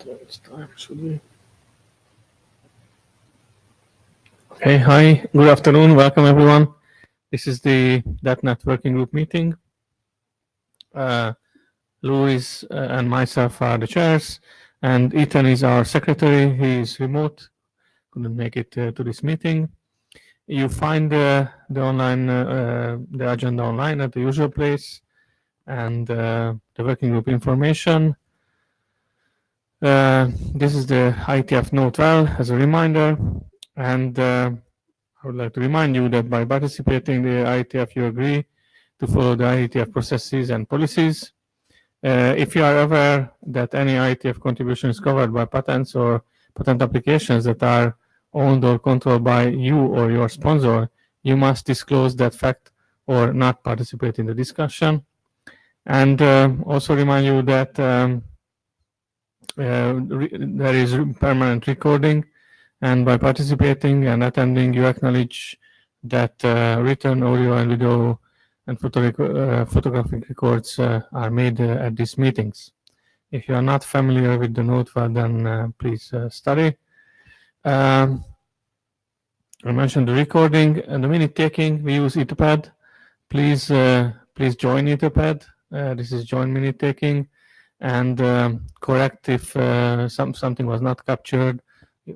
It's time, should we? Okay, hi, good afternoon, welcome everyone. This is the DetNet working group meeting. Louis and myself are the chairs, and Ethan is our secretary. He is remote, couldn't make it to this meeting. You find the online the agenda online at the usual place, and the working group information. This is the IETF note 12 as a reminder, and I would like to remind you that by participating in the IETF, you agree to follow the IETF processes and policies. If you are aware that any IETF contribution is covered by patents or patent applications that are owned or controlled by you or your sponsor, you must disclose that fact or not participate in the discussion. And also remind you that there is permanent recording, and by participating and attending, you acknowledge that written audio and video and photographic records are made at these meetings. If you are not familiar with the note, well, then please study. I mentioned the recording and the minute taking. We use Etherpad. Please join Etherpad. This is join minute taking, and correct if something was not captured.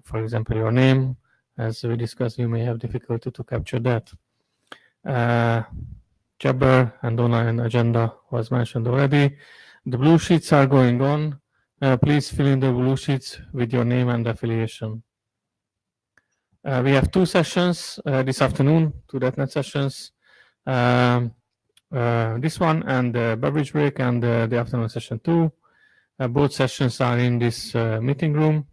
For example, your name, as we discussed, you may have difficulty to capture that. Jabber and online agenda was mentioned already. The blue sheets are going on. Please fill in the blue sheets with your name and affiliation. We have two sessions this afternoon, two DetNet sessions. This one and the beverage break, and the afternoon session 2. Both sessions are in this meeting room.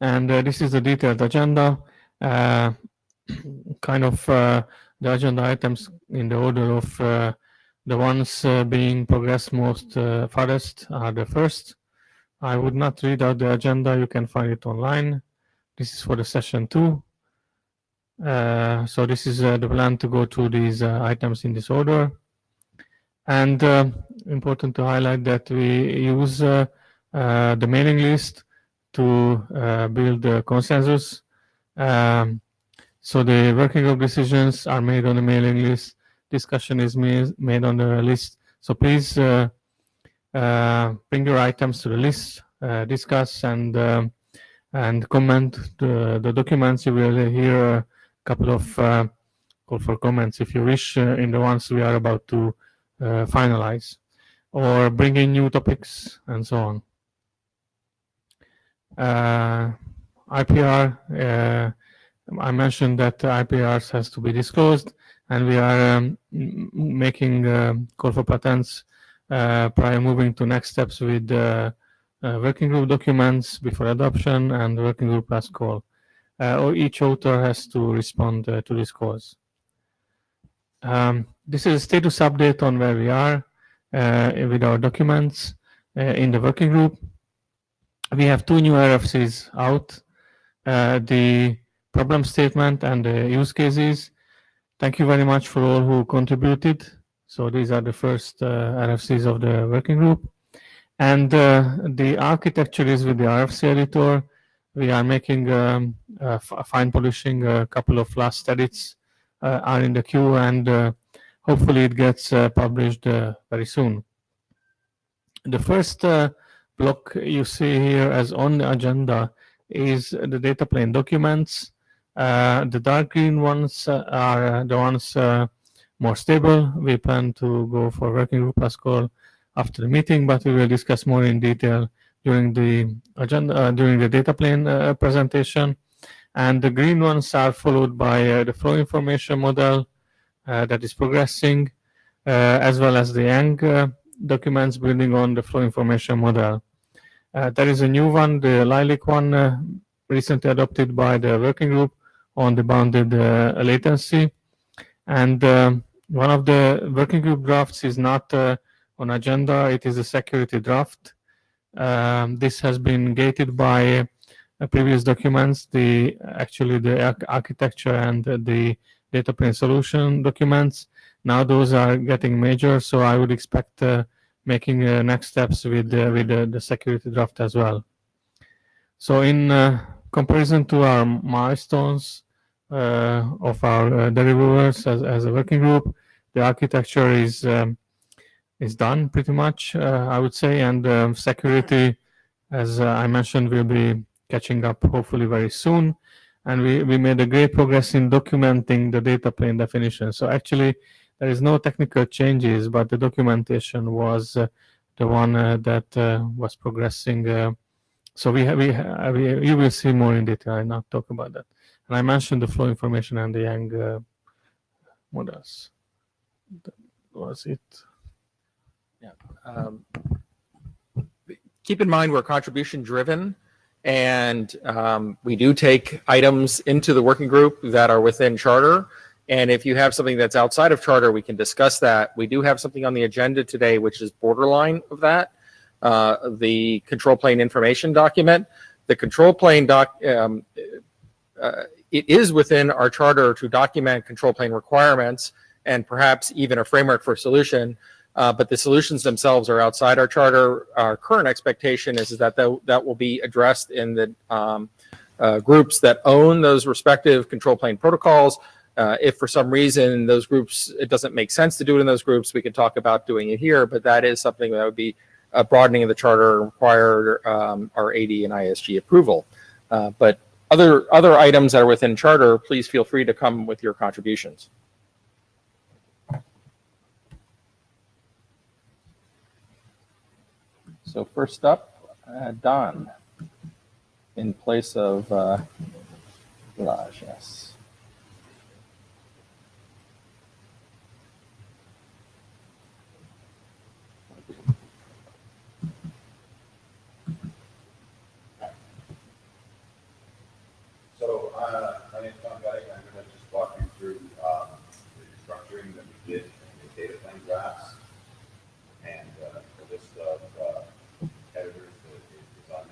And this is the detailed agenda, kind of the agenda items in the order of the ones being progressed most farthest are the first. I would not read out the agenda, you can find it online. This is for the session 2. So this is the plan to go through these items in this order. And important to highlight that we use the mailing list to build the consensus. So the working group decisions are made on the mailing list. Discussion is made on the list. So please bring your items to the list, discuss and comment the documents. You will hear a couple of call for comments if you wish in the ones we are about to finalize, or bring in new topics and so on. IPR, I mentioned that IPRs has to be disclosed, and we are making call for patents prior moving to next steps with working group documents before adoption and working group last call. Or each author has to respond to this cause. This is a status update on where we are with our documents in the working group. We have 2 new RFCs out, the problem statement and the use cases. Thank you very much for all who contributed. So these are the first RFCs of the working group. And the architecture is with the RFC editor. We are making fine polishing. A couple of last edits are in the queue, and hopefully it gets published very soon. The first block you see here as on the agenda is the data plane documents. The dark green ones are the ones more stable. We plan to go for working group last call after the meeting, but we will discuss more in detail during the agenda, during the data plane presentation. And the green ones are followed by the flow information model that is progressing, as well as the Yang documents building on the flow information model. There is a new one, the Lilac one, recently adopted by the working group on the bounded latency. And one of the working group drafts is not on agenda, it is a security draft. This has been gated by previous documents, actually the architecture and the data plane solution documents. Now those are getting major, so I would expect making next steps with the security draft as well. So in comparison to our milestones of our deliverables as a working group, the architecture is done pretty much, I would say, and security, as I mentioned, will be catching up hopefully very soon. And we made a great progress in documenting the data plane definition. So actually, there is no technical changes, but the documentation was the one that was progressing. So you will see more in detail. I'll not talk about that. And I mentioned the flow information and the Yang models. That was it. Yeah. Keep in mind we're contribution driven, and we do take items into the working group that are within Charter. And if you have something that's outside of Charter, we can discuss that. We do have something on the agenda today, which is borderline of that, the control plane information document. The control plane it is within our Charter to document control plane requirements and perhaps even a framework for solution. But the solutions themselves are outside our Charter. Our current expectation is that that will be addressed in the groups that own those respective control plane protocols. If for some reason those groups, it doesn't make sense to do it in those groups, we could talk about doing it here, but that is something that would be a broadening of the Charter and require our AD and ISG approval. But other items that are within Charter, please feel free to come with your contributions. So first up, Don, in place of Raj, yes. So my name is Tom Bettig. I'm going to just walk you through the structuring that we did in the data plane drafts and the list of editors that is on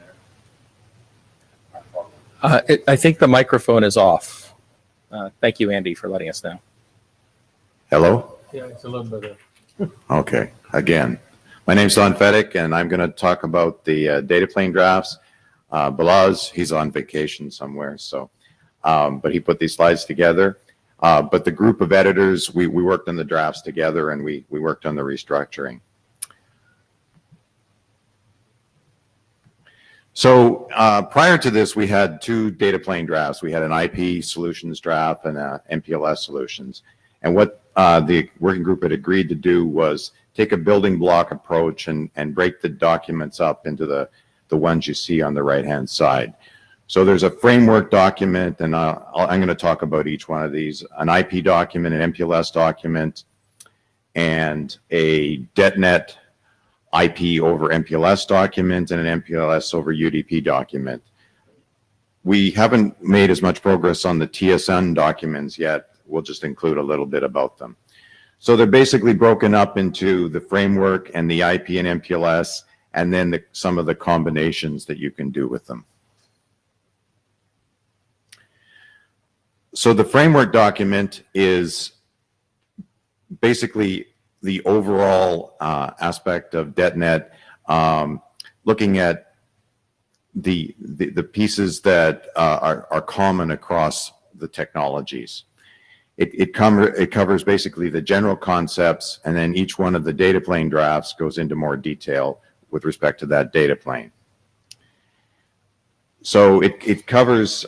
there. I think the microphone is off. Thank you, Andy, for letting us know. Hello? Yeah, it's a little better. Okay. Again, my name is Don Fedek, and I'm going to talk about the data plane drafts. Balaz, he's on vacation somewhere, so but he put these slides together. But the group of editors, we worked on the drafts together, and we worked on the restructuring. So prior to this, we had two data plane drafts. We had an IP solutions draft and a MPLS solutions. And what the working group had agreed to do was take a building block approach and break the documents up into the ones you see on the right-hand side. So there's a framework document, and I'm going to talk about each one of these: an IP document, an MPLS document, and a DetNet IP over MPLS document, and an MPLS over UDP document. We haven't made as much progress on the TSN documents yet. We'll just include a little bit about them. So they're basically broken up into the framework and the IP and MPLS, and then some of the combinations that you can do with them. So the framework document is basically the overall aspect of DetNet, looking at the pieces that are common across the technologies. It covers basically the general concepts, and then each one of the data plane drafts goes into more detail with respect to that data plane. So it covers,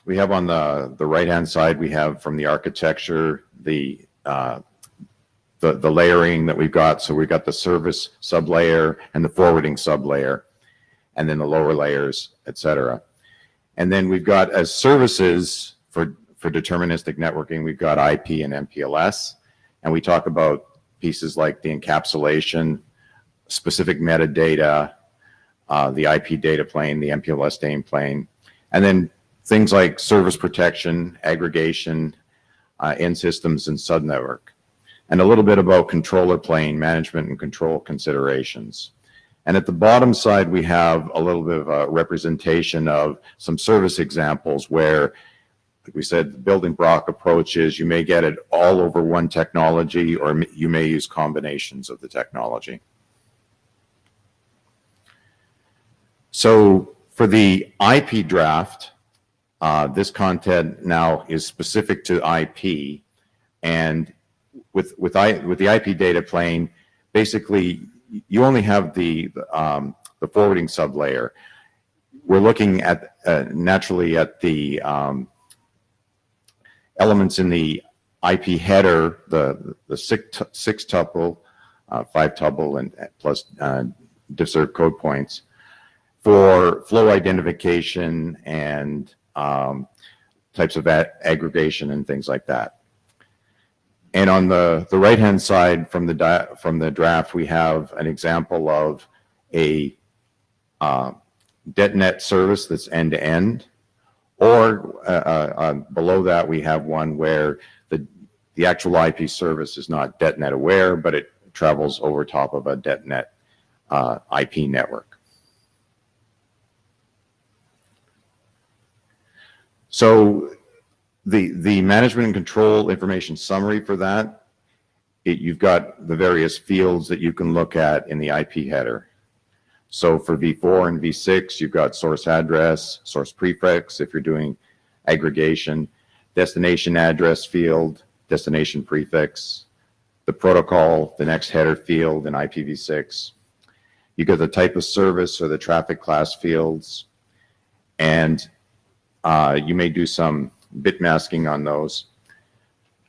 we have on the right-hand side, we have from the architecture, the layering that we've got. So we've got the service sublayer and the forwarding sublayer, and then the lower layers, et cetera. And then we've got, as services for deterministic networking, we've got IP and MPLS, and we talk about pieces like the encapsulation, specific metadata, the IP data plane, the MPLS name plane, and then things like service protection, aggregation, end systems, and subnetwork, and a little bit about controller plane management and control considerations. And at the bottom side, we have a little bit of a representation of some service examples where, like we said, the building block approach is you may get it all over one technology, or you may use combinations of the technology. So for the IP draft, this content now is specific to IP, and with the IP data plane, basically you only have the forwarding sublayer. We're looking at naturally at the elements in the IP header, the six tuple, 5 tuple, and plus div code points for flow identification and types of aggregation and things like that. And on the right-hand side from the draft, we have an example of a DetNet service that's end-to-end, or below that we have one where the actual IP service is not DetNet aware, but it travels over top of a DetNet IP network. So the management and control information summary for that, you've got the various fields that you can look at in the IP header. So for V4 and V6, you've got source address, source prefix if you're doing aggregation, destination address field, destination prefix, the protocol, the next header field in IPv6. You got the type of service or the traffic class fields, and you may do some bit masking on those.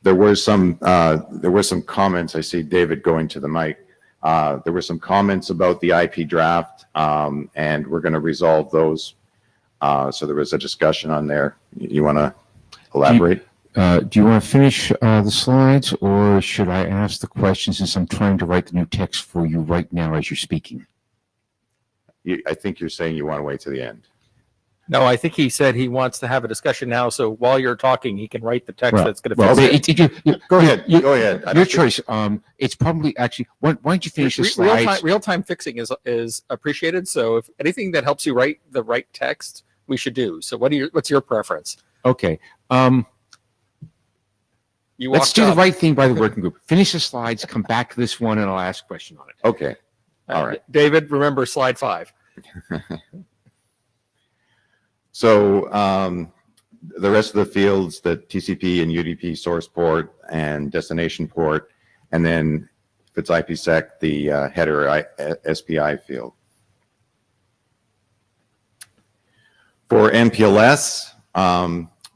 There were some comments. I see David going to the mic. There were some comments about the IP draft, and we're going to resolve those. So there was a discussion on there. You want to elaborate? Do you want to finish the slides, or should I ask the question since I'm trying to write the new text for you right now as you're speaking? I think you're saying you want to wait to the end. No, I think he said he wants to have a discussion now, so while you're talking, he can write the text Well, that's going to well, fix it. Go ahead. Go ahead. Your choice. It's probably actually. Why don't you finish the slides? Real-time fixing is appreciated. So if anything that helps you write the right text, we should do. So what's your preference? Okay. You Let's walked do the up. right thing by the working group. Finish the slides. Come back to this one, and I'll ask a question on it. Okay. All right. David, remember slide 5. So the rest of the fields, the TCP and UDP source port and destination port, and then if it's IPsec, the header SPI field. For MPLS,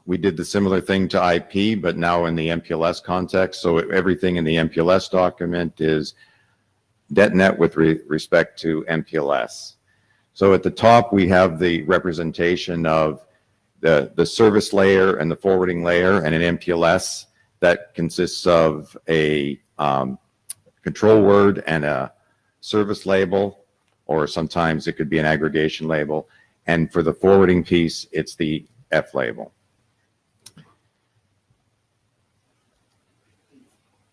we did the similar thing to IP, but now in the MPLS context. So everything in the MPLS document is DetNet with respect to MPLS. So at the top, we have the representation of the service layer and the forwarding layer and an MPLS that consists of a control word and a service label, or sometimes it could be an aggregation label. And for the forwarding piece, it's the F label.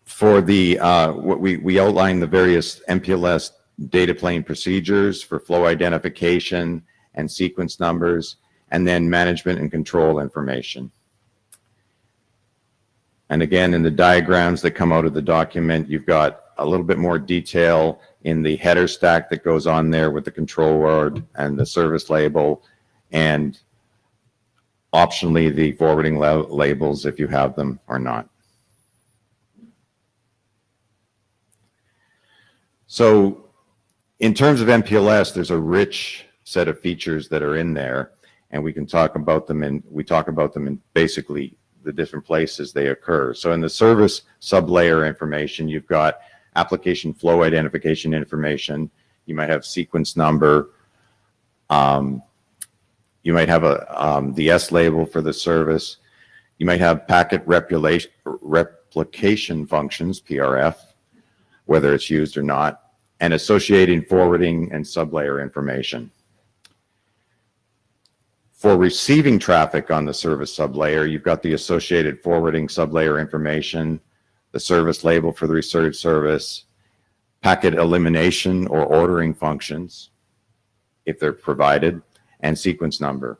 For the, we outline the various MPLS data plane procedures for flow identification and sequence numbers, and then management and control information. And again, in the diagrams that come out of the document, you've got a little bit more detail in the header stack that goes on there with the control word and the service label, and optionally the forwarding labels if you have them or not. So in terms of MPLS, there's a rich set of features that are in there, and we can talk about them, and we talk about them in basically the different places they occur. So in the service sublayer information, you've got application flow identification information. You might have sequence number. You might have the S label for the service. You might have packet replication functions, PRF, whether it's used or not, and associating forwarding and sublayer information. For receiving traffic on the service sublayer, you've got the associated forwarding sublayer information, the service label for the received service, packet elimination or ordering functions, if they're provided, and sequence number.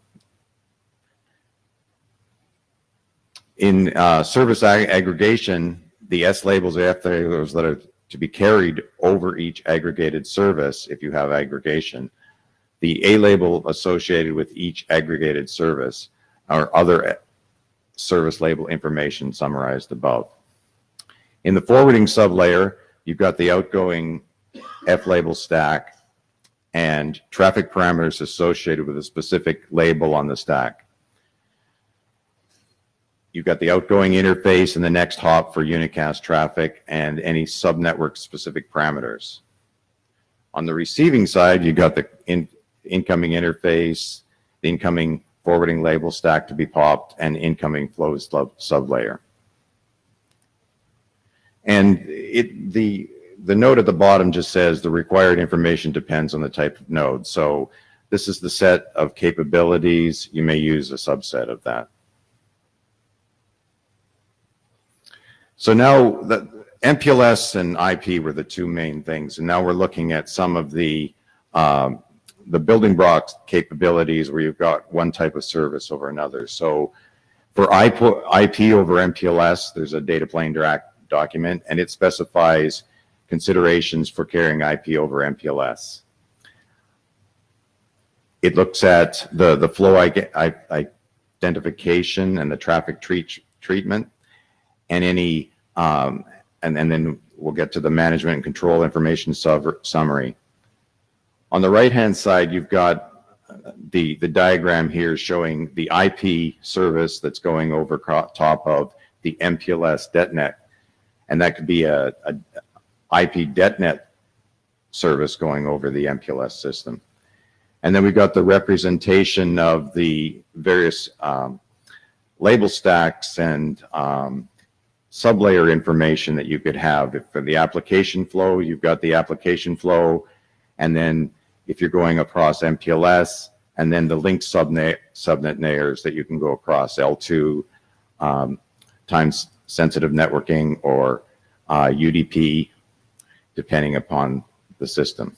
In service aggregation, the S labels are F labels that are to be carried over each aggregated service if you have aggregation. The A label associated with each aggregated service or other service label information summarized above. In the forwarding sublayer, you've got the outgoing F label stack and traffic parameters associated with a specific label on the stack. You've got the outgoing interface and the next hop for unicast traffic and any subnetwork specific parameters. On the receiving side, you've got the incoming interface, the incoming forwarding label stack to be popped, and incoming flows sublayer. And the note at the bottom just says the required information depends on the type of node. So this is the set of capabilities. You may use a subset of that. So now the MPLS and IP were the two main things, and now we're looking at some of the building blocks capabilities where you've got one type of service over another. So for IP over MPLS, there's a data plane document, and it specifies considerations for carrying IP over MPLS. It looks at the flow identification and the traffic treatment, and any and then we'll get to the management and control information summary. On the right-hand side, you've got the diagram here showing the IP service that's going over top of the MPLS DetNet, and that could be a IP DetNet service going over the MPLS system. And then we've got the representation of the various label stacks and sublayer information that you could have. For the application flow, you've got the application flow, and then if you're going across MPLS, and then the link subnet layers that you can go across, L2, times sensitive networking, or UDP, depending upon the system.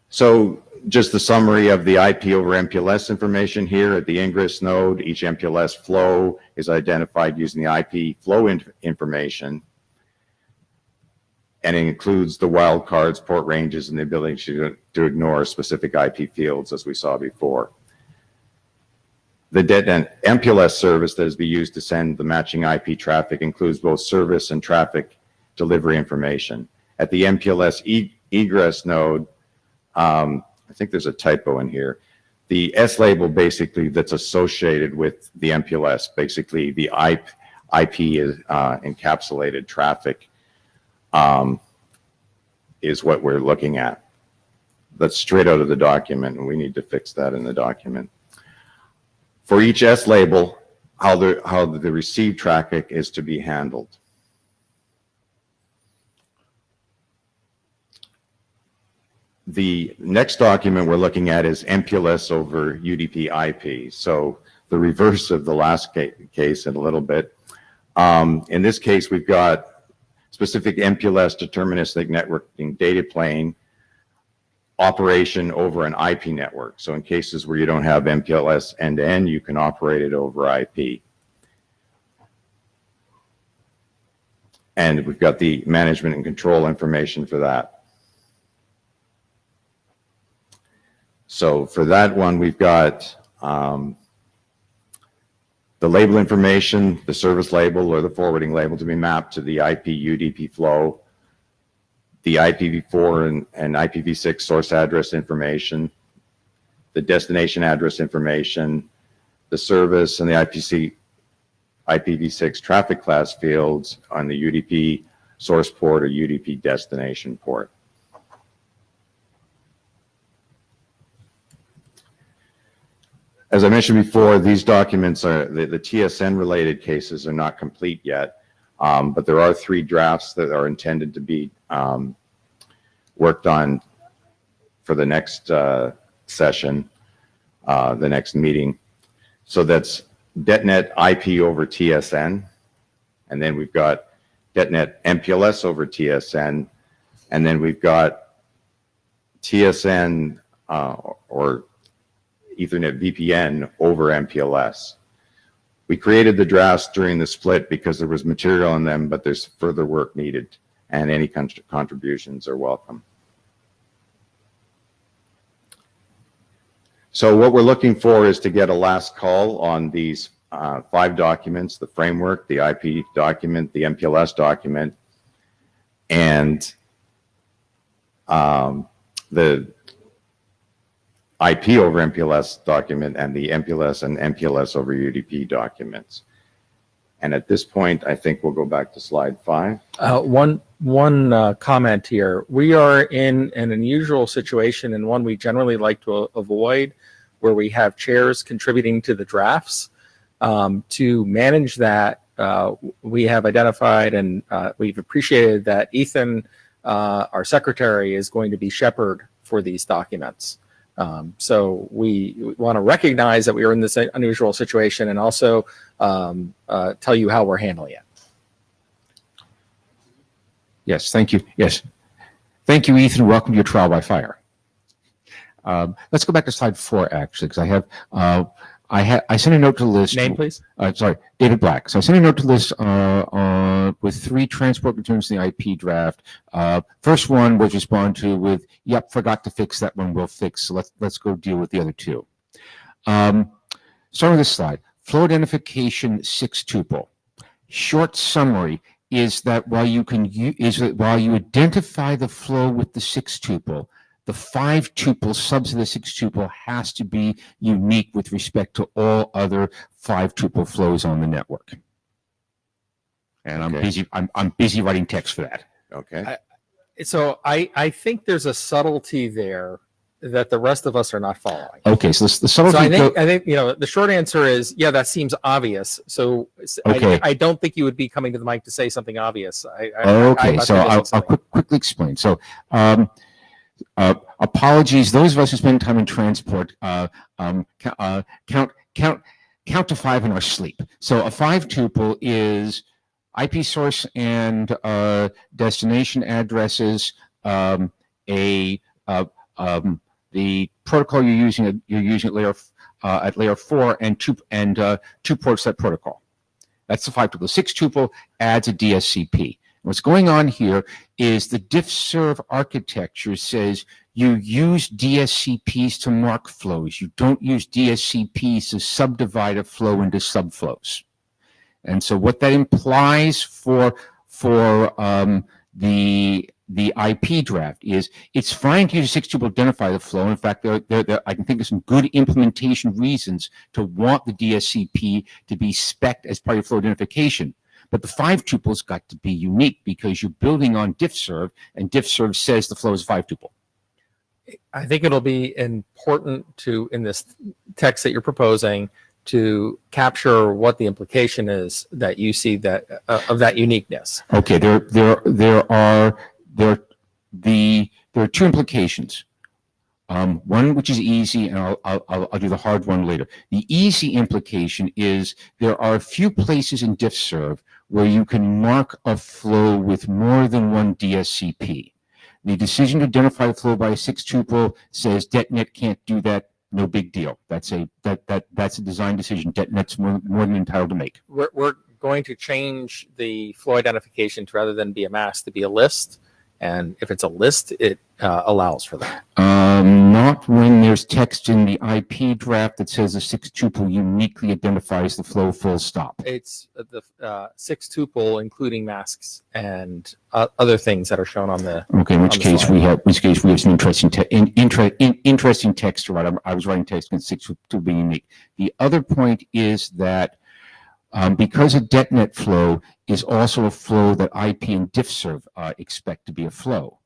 So just the summary of the IP over MPLS information here at the ingress node. Each MPLS flow is identified using the IP flow information, and it includes the wildcards, port ranges, and the ability to ignore specific IP fields, as we saw before. The DetNet MPLS service that is being used to send the matching IP traffic includes both service and traffic delivery information. At the MPLS egress node, I think there's a typo in here. The S label basically that's associated with the MPLS, basically the IP is encapsulated traffic, is what we're looking at. That's straight out of the document, and we need to fix that in the document. For each S label, how the received traffic is to be handled. The next document we're looking at is MPLS over UDP IP. So the reverse of the last case in a little bit. In this case, we've got specific MPLS deterministic networking data plane operation over an IP network. So in cases where you don't have MPLS end-to-end, you can operate it over IP. And we've got the management and control information for that. So for that one, we've got the label information, the service label or the forwarding label to be mapped to the IP UDP flow, the IPv4 and IPv6 source address information, the destination address information, the service and the IPv6 traffic class fields on the UDP source port or UDP destination port. As I mentioned before, these documents are, the TSN related cases are not complete yet, but there are 3 drafts that are intended to be worked on for the next session, the next meeting. So that's DetNet IP over TSN, and then we've got DetNet MPLS over TSN, and then we've got TSN or Ethernet VPN over MPLS. We created the drafts during the split because there was material in them, but there's further work needed, and any contributions are welcome. So what we're looking for is to get a last call on these 5 documents: the framework, the IP document, the MPLS document, and the IP over MPLS document, and the MPLS and MPLS over UDP documents. And at this point, I think we'll go back to slide 5. One comment here. We are in an unusual situation, and one we generally like to avoid, where we have chairs contributing to the drafts. To manage that, we have identified and we've appreciated that Ethan, our secretary, is going to be shepherd for these documents. So we want to recognize that we are in this unusual situation, and also tell you how we're handling it. Yes, thank you. Yes. Thank you, Ethan. Welcome to your trial by fire. Let's go back to slide 4, actually, because I sent a note to the list. Name, please. Sorry, David Black. So I sent a note to the list with 3 transport concerns in the IP draft. First one was respond to with, "Yep, forgot to fix that one. We'll fix. So let's go deal with the other 2." Starting with this slide, flow identification 6-tuple. Short summary is that while you identify the flow with the 6-tuple, the 5-tuple subset of the 6-tuple has to be unique with respect to all other 5-tuple flows on the network. And I'm busy writing text for that. Okay. So I think there's a subtlety there that the rest of us are not following. Okay, so the subtlety. So I think the short answer is, yeah, that seems obvious. So okay. I don't think you would be coming to the mic to say something obvious. I'll quickly explain. So apologies, those of us who spend time in transport count to 5 in our sleep. So a 5-tuple is IP source and destination addresses, the protocol you're using at layer 4, and 2 ports that protocol. That's the 5-tuple. The 6-tuple adds a DSCP. What's going on here is the diff-serve architecture says you use DSCPs to mark flows. You don't use DSCPs to subdivide a flow into subflows. And so what that implies for the IP draft is it's fine to use a 6-tuple to identify the flow. In fact, I can think of some good implementation reasons to want the DSCP to be spec'd as part of flow identification. But the 5-tuple's got to be unique because you're building on diff-serve, and diff-serve says the flow is a 5-tuple. I think it'll be important in this text that you're proposing, to capture what the implication is that you see that of that uniqueness. Okay, there are 2 implications. One which is easy, and I'll do the hard one later. The easy implication is there are a few places in diff-serve where you can mark a flow with more than one DSCP. The decision to identify a flow by a 6-tuple says DetNet can't do that. No big deal. That's a design decision DetNet's more than entitled to make. We're going to change the flow identification to, rather than be a mask, to be a list. And if it's a list, it allows for that. Not when there's text in the IP draft that says the 6-tuple uniquely identifies the flow, full stop. It's the 6-tuple, including masks and other things that are shown on the. Okay, in which case we have some interesting text to write. I was writing text in 6-tuple being unique. The other point is that because a DetNet flow is also a flow that IP and diff-serve expect to be a flow,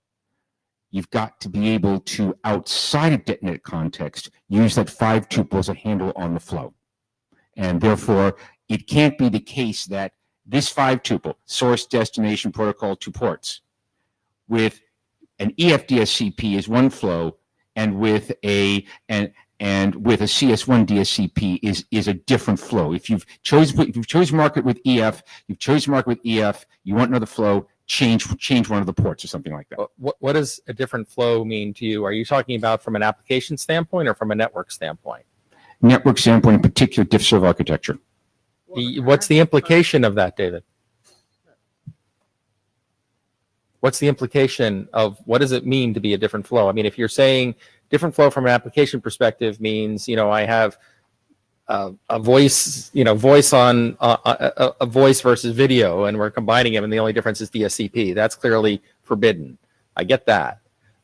you've got to be able to, outside of DetNet context, use that 5-tuple as a handle on the flow. And therefore, it can't be the case that this 5-tuple, source, destination, protocol, 2 ports, with an EF-DSCP is one flow, and with a CS1 DSCP is a different flow. If you've chosen market with EF, you want another flow, change one of the ports or something like that. What does a different flow mean to you? Are you talking about from an application standpoint or from a network standpoint? Network standpoint, in particular, diff-serve architecture. What's the implication of that, David? What's the implication of what does it mean to be a different flow? I mean, if you're saying different flow from an application perspective means, I have a voice, voice on a voice versus video, and we're combining them, and the only difference is DSCP. That's clearly forbidden. I get that.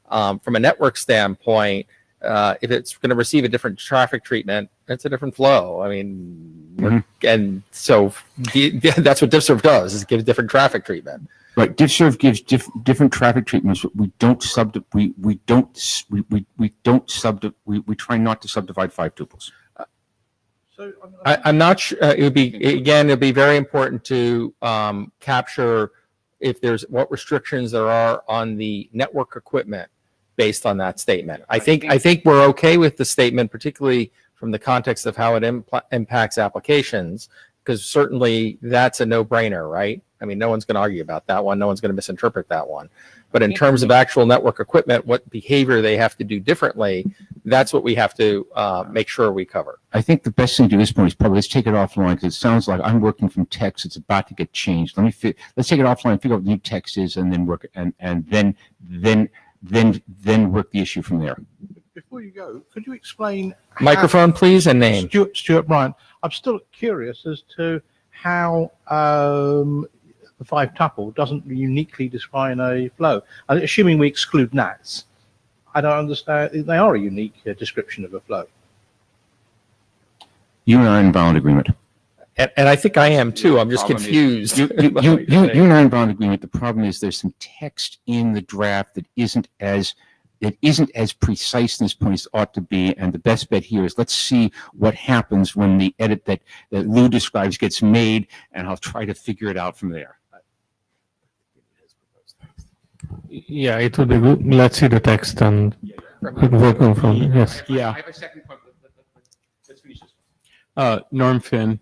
From a network standpoint, if it's going to receive a different traffic treatment, it's a different flow. I mean, and so that's what DivServ does: is it gives different traffic treatment. Right, DivServ gives different traffic treatments. But we try not to subdivide 5 tuples. So I'm not sure. It'd be very important to capture if there's what restrictions there are on the network equipment based on that statement. I think we're okay with the statement, particularly from the context of how it impacts applications, because certainly that's a no-brainer, right? I mean, no one's going to argue about that one. No one's going to misinterpret that one. But in terms of actual network equipment, what behavior they have to do differently, that's what we have to make sure we cover. I think the best thing to do at this point is probably let's take it offline, because it sounds like I'm working from text. It's about to get changed. Let's take it offline, figure out what the new text is, and then work and then work the issue from there. Before you go, could you explain Microphone, please, and name. Stuart Bryant. I'm still curious as to how the 5 tuple doesn't uniquely define a flow. Assuming we exclude NATs, I don't understand. They are a unique description of a flow. You and I are in bound agreement. And I think I am too. I'm just confused. You and I are in bound agreement. The problem is there's some text in the draft that isn't as precise in this point as it ought to be, and the best bet here is let's see what happens when the edit that Lou describes gets made, and I'll try to figure it out from there. Yeah, it would be good. Let's see the text and work on from it. Yes. Yeah. I have a second point, but let's finish this. Norm Finn.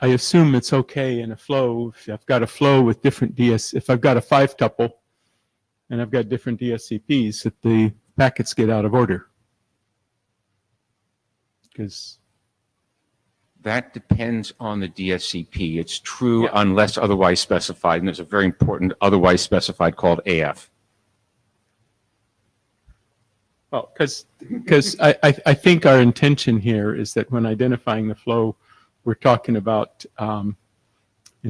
I assume it's okay in a flow if I've got a flow with different if I've got a 5 tuple and I've got different DSCPs, that the packets get out of order. Because that depends on the DSCP. It's true unless otherwise specified, and there's a very important otherwise specified called AF. Well, because I think our intention here is that when identifying the flow, we're talking about, in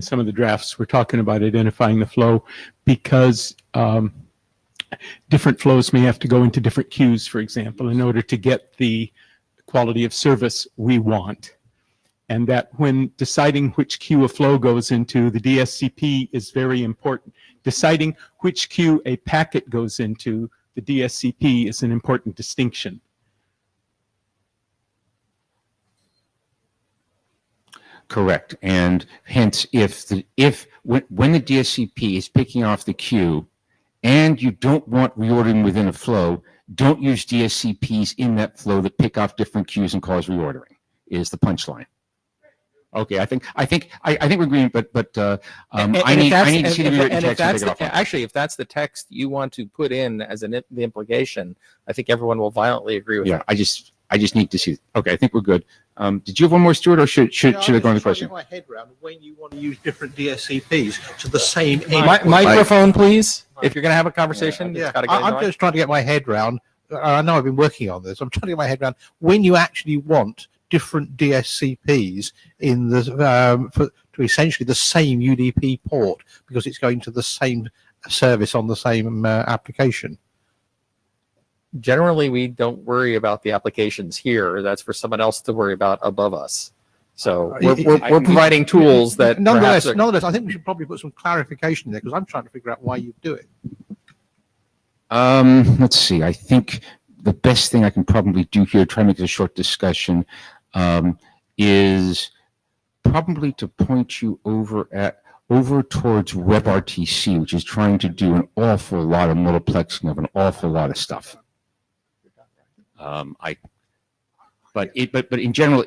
some of the drafts, we're talking about identifying the flow because different flows may have to go into different queues, for example, in order to get the quality of service we want. And that when deciding which queue a flow goes into, the DSCP is very important. Deciding which queue a packet goes into, the DSCP is an important distinction. Correct, and hence, when the DSCP is picking off the queue, and you don't want reordering within a flow, don't use DSCPs in that flow that pick off different queues and cause reordering. Is the punchline. Okay, I think we're agreeing, but I need to see the rewritten text and take it off. Actually, if that's the text you want to put in as the implication, I think everyone will violently agree with that. I just need to see. Okay, I think we're good. Did you have one more, Stuart, or should I go on the question? I'm trying to get my head around when you want to use different DSCPs to the same Microphone, please. If you're going to have a conversation, it's got to get I'm just trying to get my head around. I know I've been working on this. I'm trying to get my head around when you actually want different DSCPs in the to essentially the same UDP port because it's going to the same service on the same application. Generally, we don't worry about the applications here. That's for someone else to worry about above us. So we're providing tools that nonetheless, I think we should probably put some clarification there because I'm trying to figure out why you do it. Let's see. I think the best thing I can probably do here, try to make it a short discussion, is probably to point you over towards WebRTC, which is trying to do an awful lot of multiplexing of an awful lot of stuff. But in general,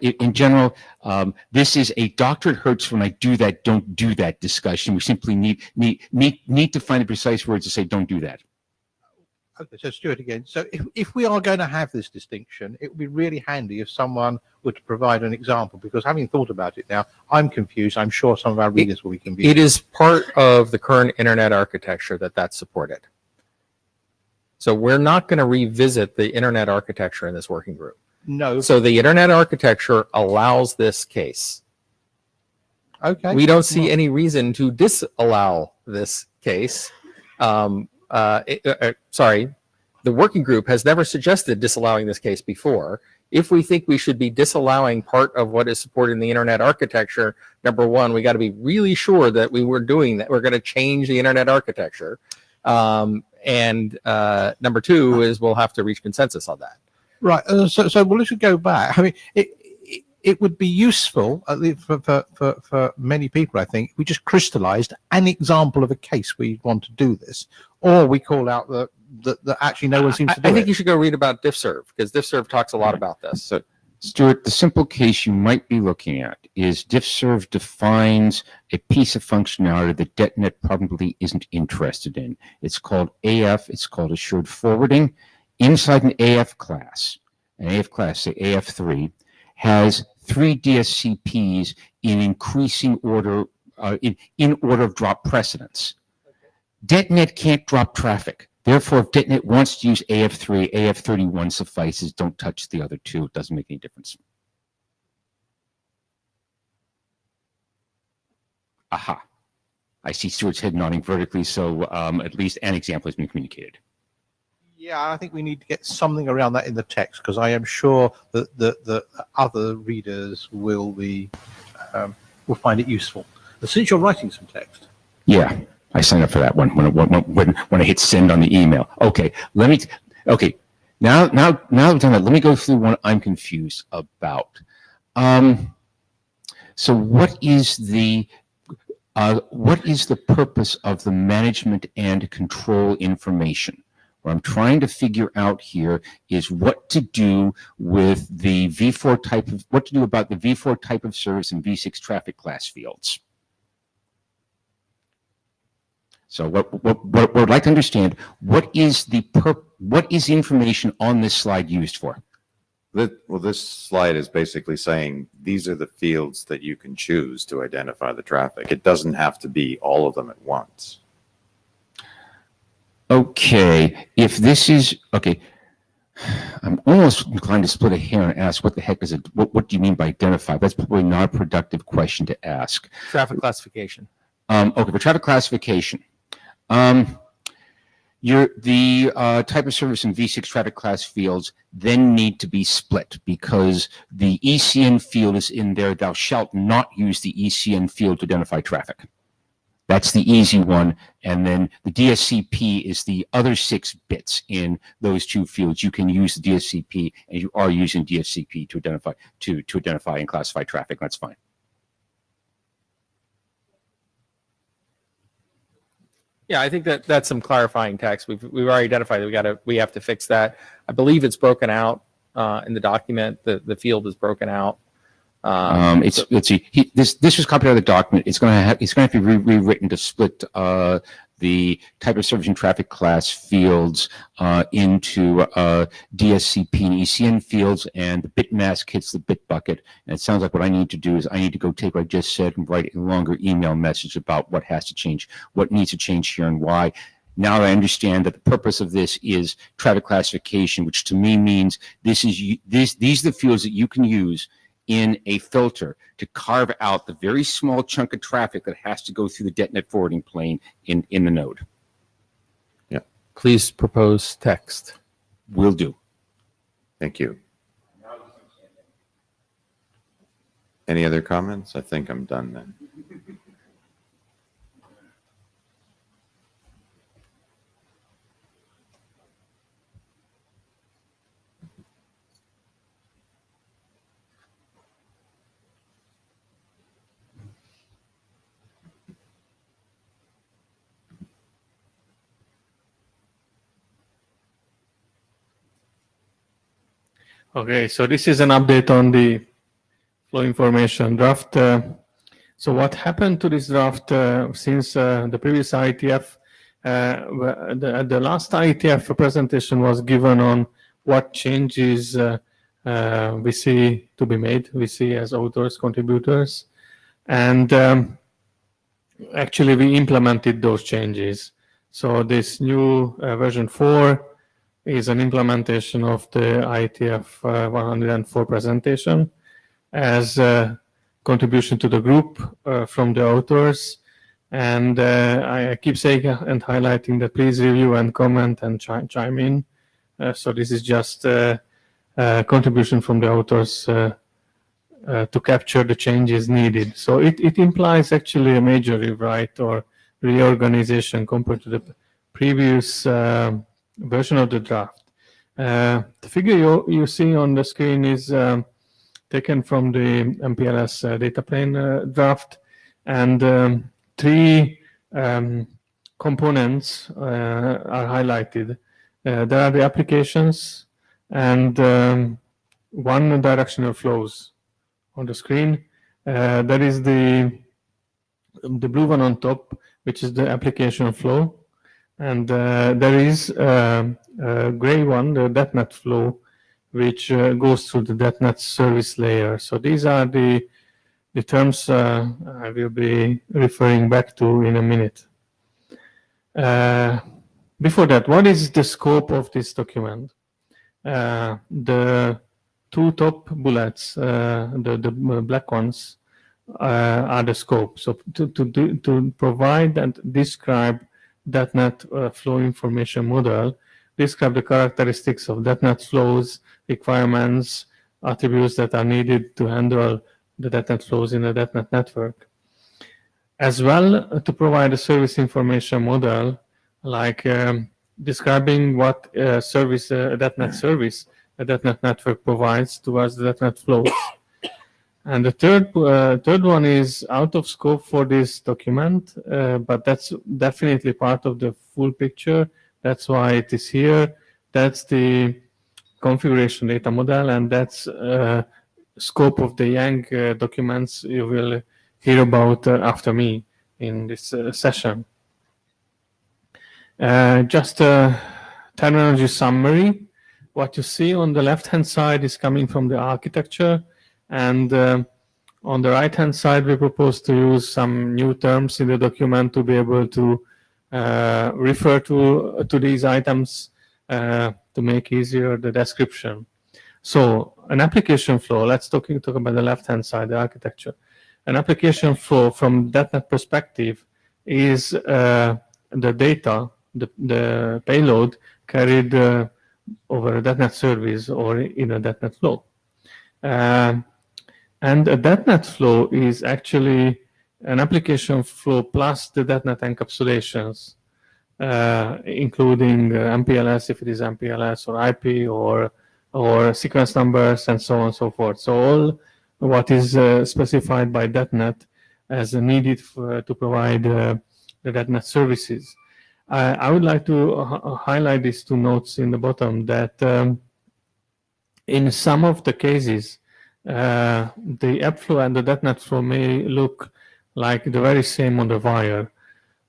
this is a Dr. It hurts when I do that, don't do that discussion. We simply need to find the precise words to say don't do that. Okay, so Stuart again. So if we are going to have this distinction, it would be really handy if someone were to provide an example, because having thought about it now, I'm confused. I'm sure some of our readers will be confused. It is part of the current internet architecture that's supported. So we're not going to revisit the internet architecture in this working group. No. So the internet architecture allows this case. Okay. We don't see any reason to disallow this case. Sorry, the working group has never suggested disallowing this case before. If we think we should be disallowing part of what is supported in the internet architecture, number one, we got to be really sure that we were doing that. We're going to change the internet architecture. And number two is we'll have to reach consensus on that. Right. So well, let's go back. I mean, it would be useful, at least for many people, I think, we just crystallized an example of a case we want to do this, or we call out that actually no one seems to do I think it. you should go read about diffserv, because diffserv talks a lot about this. So, Stuart, the simple case you might be looking at is diffserv defines a piece of functionality that DetNet probably isn't interested in. It's called AF. It's called assured forwarding. Inside an AF class, say AF3, has 3 DSCPs in increasing order, in order of drop precedence. DetNet can't drop traffic. Therefore, if DetNet wants to use AF3, AF31 suffices. Don't touch the other two. It doesn't make any difference. Aha. I see Stuart's head nodding vertically, so at least an example has been communicated. Yeah, I think we need to get something around that in the text, because I am sure that the other readers will find it useful. But since you're writing some text. Yeah, I signed up for that one when I hit send on the email. Okay, now that we've done that, let me go through one I'm confused about. So what is the purpose of the management and control information? What I'm trying to figure out here is what to do with the V4 type of, what to do about the V4 type of service and V6 traffic class fields. So what I'd like to understand, what is the information on this slide used for? Well, this slide is basically saying these are the fields that you can choose to identify the traffic. It doesn't have to be all of them at once. Okay, if this is, okay, I'm almost inclined to split a hair and ask what the heck is it, what do you mean by identify? That's probably not a productive question to ask. Traffic classification. Okay, for traffic classification, the type of service and V6 traffic class fields then need to be split, because the ECN field is in there. Thou shalt not use the ECN field to identify traffic. That's the easy one. And then the DSCP is the other 6 bits in those 2 fields. You can use the DSCP, and you are using DSCP to identify and classify traffic. That's fine. Yeah, I think that's some clarifying text. We've already identified that we have to fix that. I believe it's broken out in the document. The field is broken out. Let's see. This was copied out of the document. It's going to have to be rewritten to split the type of service and traffic class fields into DSCP and ECN fields, and the bit mask hits the bit bucket. And it sounds like what I need to do is I need to go take what I just said and write a longer email message about what has to change, what needs to change here, and why. Now that I understand that the purpose of this is traffic classification, which to me means these are the fields that you can use in a filter to carve out the very small chunk of traffic that has to go through the DetNet forwarding plane in the node. Yeah. Please propose text. Will do. Thank you. Any other comments? I think I'm done then. Okay, so this is an update on the flow information draft. So what happened to this draft since the previous IETF The last IETF presentation was given on what changes we see to be made, we see as authors, contributors, and actually we implemented those changes. So this new version 4 is an implementation of the IETF 104 presentation as a contribution to the group from the authors. And I keep saying and highlighting that please review and comment and chime in. So this is just a contribution from the authors to capture the changes needed. So it implies actually a major rewrite or reorganization compared to the previous version of the draft. The figure you see on the screen is taken from the MPLS data plane draft, and 3 components are highlighted. There are the applications and 1 directional flows on the screen. There is the blue one on top, which is the application flow, and there is a gray one, the DetNet flow, which goes through the DetNet service layer. So these are the terms I will be referring back to in a minute. Before that, what is the scope of this document? The 2 top bullets, the black ones, are the scope. So to provide and describe DetNet flow information model, describe the characteristics of DetNet flows, requirements, attributes that are needed to handle the DetNet flows in a DetNet network. As well, to provide a service information model, like describing what service, a DetNet service, a DetNet network provides towards the DetNet flows. And the third one is out of scope for this document, but that's definitely part of the full picture. That's why it is here. That's the configuration data model, and that's scope of the Yang documents you will hear about after me in this session. Just a terminology summary. What you see on the left-hand side is coming from the architecture, and on the right-hand side, we propose to use some new terms in the document to be able to refer to these items to make easier the description. So an application flow, let's talk about the left-hand side, the architecture. An application flow from DetNet perspective is the data, the payload carried over a DetNet service or in a DetNet flow. And a DetNet flow is actually an application flow plus the DetNet encapsulations, including MPLS, if it is MPLS, or IP, or sequence numbers, and so on and so forth. So all what is specified by DetNet as needed to provide the DetNet services. I would like to highlight these 2 notes in the bottom that in some of the cases, the app flow and the DetNet flow may look like the very same on the wire.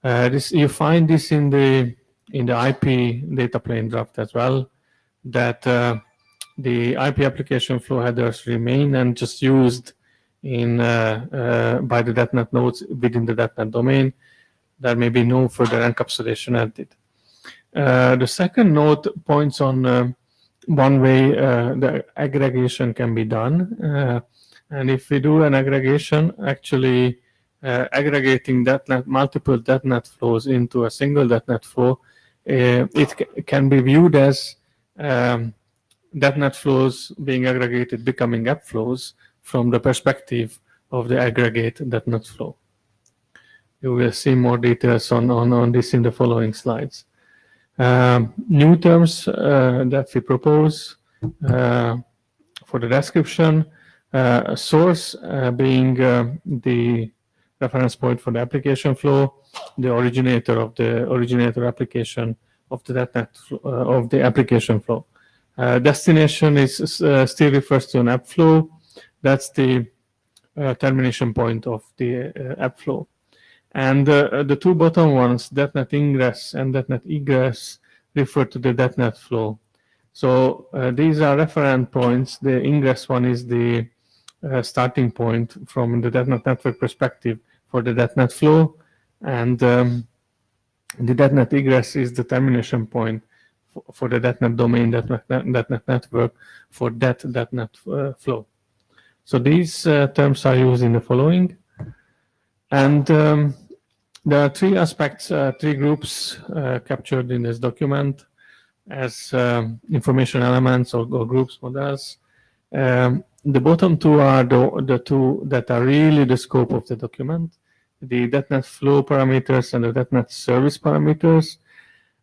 You find this in the IP data plane draft as well, that the IP application flow headers remain and just used in by the DetNet nodes within the DetNet domain. There may be no further encapsulation added. The second note points on one way the aggregation can be done. And if we do an aggregation, actually aggregating multiple DetNet flows into a single DetNet flow, it can be viewed as DetNet flows being aggregated becoming app flows from the perspective of the aggregate DetNet flow. You will see more details on this in the following slides. New terms that we propose for the description, source being the reference point for the application flow, the originator of the application of the DetNet of the application flow. Destination is still refers to an app flow. That's the termination point of the app flow. And the two bottom ones, DetNet ingress and DetNet egress, refer to the DetNet flow. So these are reference points. The ingress one is the starting point from the DetNet network perspective for the DetNet flow, and the DetNet egress is the termination point for the DetNet domain, DetNet network for that DetNet flow. So these terms are used in the following, and there are three aspects, three groups captured in this document as information elements or groups models. The bottom two are the two that are really the scope of the document, the DetNet flow parameters and the DetNet service parameters.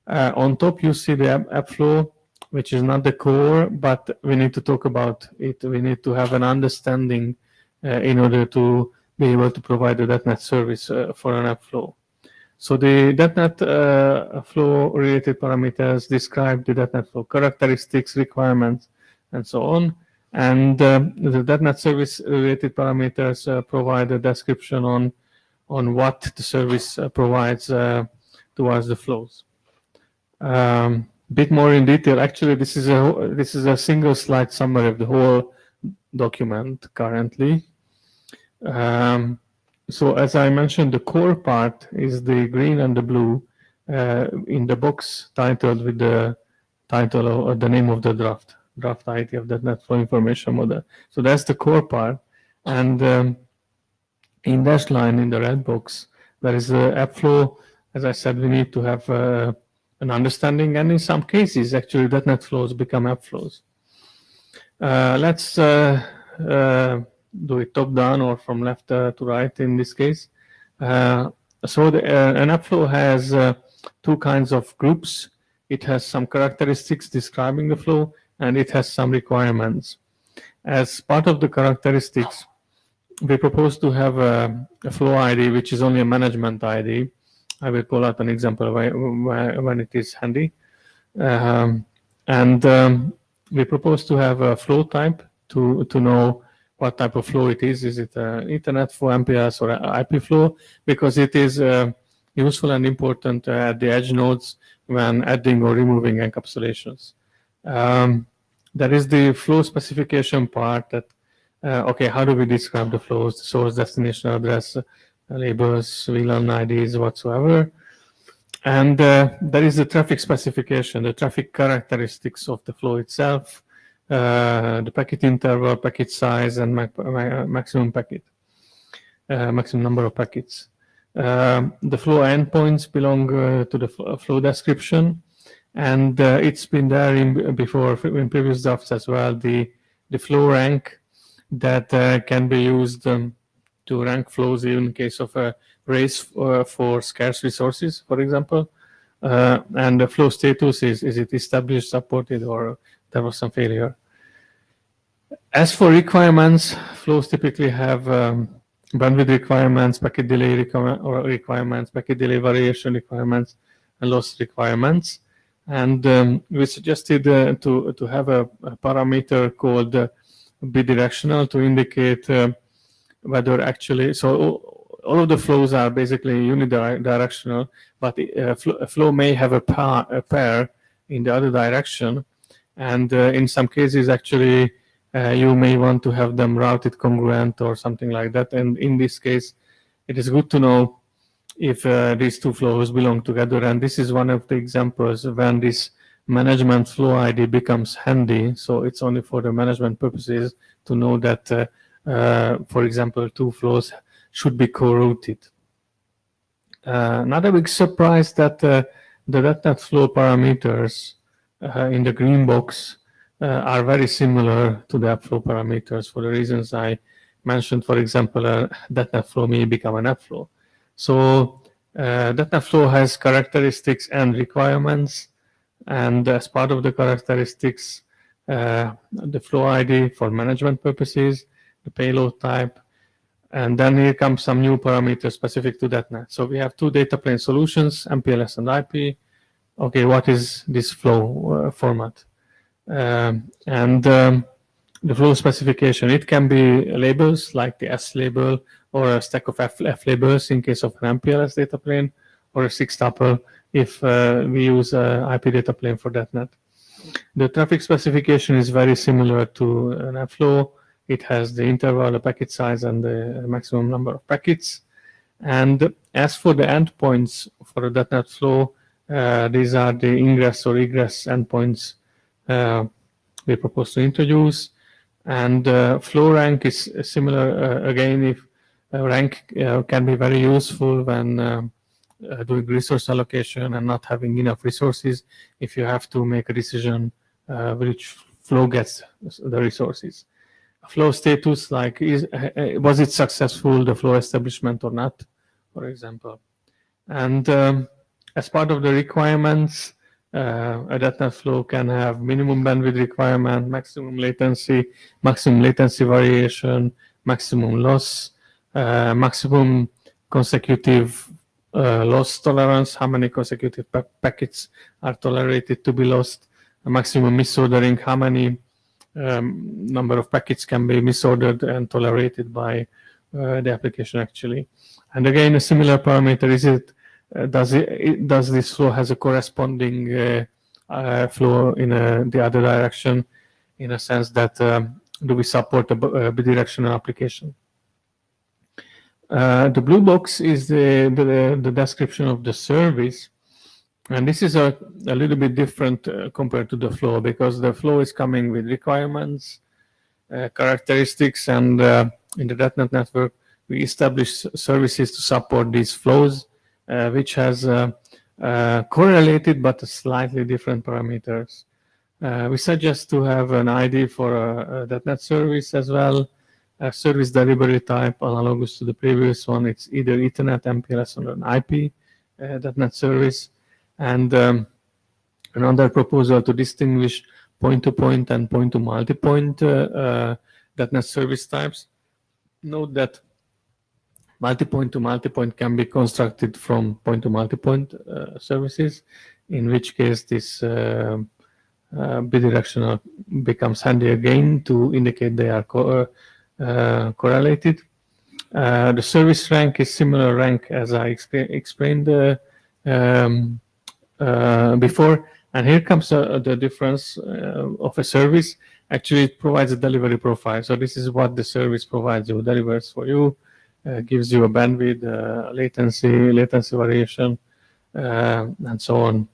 On top, you see the app flow, which is not the core, but we need to talk about it. We need to have an understanding in order to be able to provide the DetNet service for an app flow. So the DetNet flow related parameters describe the DetNet flow characteristics, requirements, and so on. And the DetNet service related parameters provide a description on what the service provides towards the flows. Bit more in detail. Actually, this is a single slide summary of the whole document currently. So as I mentioned, the core part is the green and the blue in the box titled with the title or the name of the draft IETF DetNet flow information model. So that's the core part. And in dash line in the red box, there is the app flow. As I said, we need to have an understanding, and in some cases, actually, DetNet flows become app flows. Let's do it top down or from left to right in this case. So an app flow has two kinds of groups. It has some characteristics describing the flow, and it has some requirements. As part of the characteristics, we propose to have a flow ID, which is only a management ID. I will call out an example when it is handy. We propose to have a flow type to know what type of flow it is. Is it Ethernet flow, MPLS, or IP flow? Because it is useful and important at the edge nodes when adding or removing encapsulations. There is the flow specification part that, okay, how do we describe the flows, the source, destination, address, labels, VLAN IDs, whatsoever. And there is the traffic specification, the traffic characteristics of the flow itself, the packet interval, packet size, and maximum number of packets. The flow endpoints belong to the flow description, and it's been there in previous drafts as well. The flow rank that can be used to rank flows in case of a race for scarce resources, for example. And the flow status is it established, supported, or there was some failure. As for requirements, flows typically have bandwidth requirements, packet delay requirements, packet delay variation requirements, and loss requirements. And we suggested to have a parameter called bidirectional to indicate whether actually, so all of the flows are basically unidirectional, but a flow may have a pair in the other direction. And in some cases, actually, you may want to have them routed congruent or something like that. And in this case, it is good to know if these two flows belong together. And this is one of the examples when this management flow ID becomes handy. So it's only for the management purposes to know that, for example, two flows should be co-routed. Another big surprise that the DetNet flow parameters in the green box are very similar to the app flow parameters for the reasons I mentioned. For example, DetNet flow may become an app flow. So DetNet flow has characteristics and requirements, and as part of the characteristics, the flow ID for management purposes, the payload type, and then here comes some new parameters specific to DetNet. So we have two data plane solutions, MPLS and IP. Okay, what is this flow format? The flow specification, it can be labels like the S label or a stack of F labels in case of an MPLS data plane, or a 6-tuple if we use IP data plane for DetNet. The traffic specification is very similar to an F-flow. It has the interval, the packet size, and the maximum number of packets. And as for the endpoints for a DetNet flow, these are the ingress or egress endpoints we propose to introduce. And flow rank is similar. Again, if rank can be very useful when doing resource allocation and not having enough resources, if you have to make a decision which flow gets the resources. Flow status, like was it successful, the flow establishment or not, for example. And as part of the requirements, a DetNet flow can have minimum bandwidth requirement, maximum latency variation, maximum loss, maximum consecutive loss tolerance, how many consecutive packets are tolerated to be lost, a maximum misordering, how many number of packets can be misordered and tolerated by the application actually. And again, a similar parameter is does this flow has a corresponding flow in the other direction, in a sense that do we support a bidirectional application. The blue box is the description of the service, and this is a little bit different compared to the flow, because the flow is coming with requirements, characteristics, and in the DetNet network we establish services to support these flows, which has correlated but slightly different parameters. We suggest to have an ID for a DetNet service as well. A service delivery type analogous to the previous one. It's either Ethernet, MPLS, or an IP DetNet service. And another proposal to distinguish point-to-point and point-to-multipoint DetNet service types. Note that multipoint to multipoint can be constructed from point-to-multipoint services, in which case this bidirectional becomes handy again to indicate they are correlated. The service rank is similar rank as I explained before, and here comes the difference of a service. Actually, it provides a delivery profile. So this is what the service provides you, delivers for you, gives you a bandwidth, latency variation, and so on.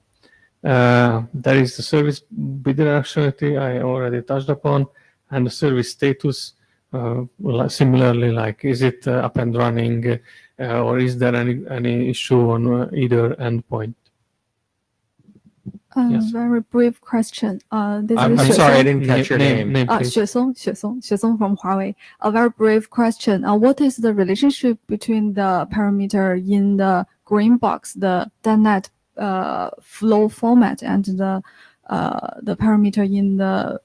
There is the service bidirectionality I already touched upon, and the service status. Similarly, like is it up and running, or is there any issue on either endpoint? Yes. Very brief question. This I'm is sorry, I Xuesong. didn't catch your name. Please. Xuesong from Huawei. A very brief question. What is the relationship between the parameter in the green box, the DetNet flow format, and the parameter in the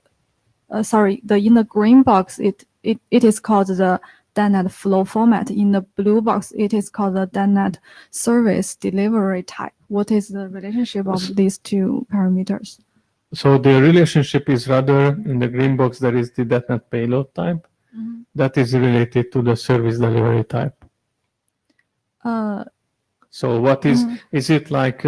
in the green box? It is called the DetNet flow format. In the blue box, it is called the DetNet service delivery type. What is the relationship of these two parameters? So the relationship is rather in the green box, there is the DetNet payload type. Mm-hmm. That is related to the service delivery type. So what is it like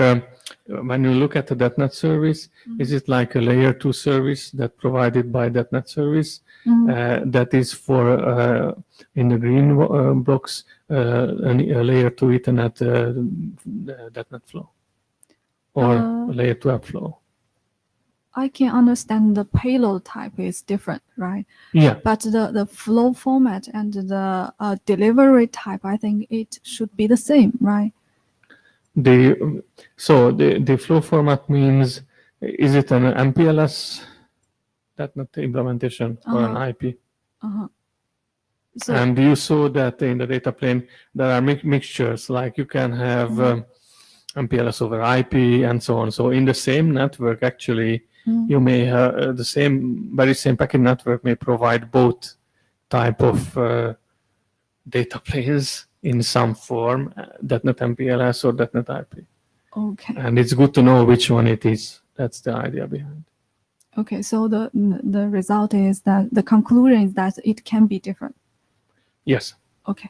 when you look at the DetNet service, is it like a layer 2 service that provided by DetNet service that is for in the green box a layer 2 Ethernet DetNet flow or a layer 2 app flow? I can understand the payload type is different, right? Yeah. But the flow format and the delivery type, I think it should be the same, right? The flow format means, is it an MPLS DetNet implementation or an IP? So, And you saw that in the data plane there are mixtures, like you can have MPLS over IP and so on. So in the same network, actually, you may have the very same packet network may provide both type of data planes in some form, DetNet MPLS or DetNet IP. okay. And it's good to know which one it is. That's the idea behind. Okay, so the result is that the conclusion is that it can be different. Yes. Okay.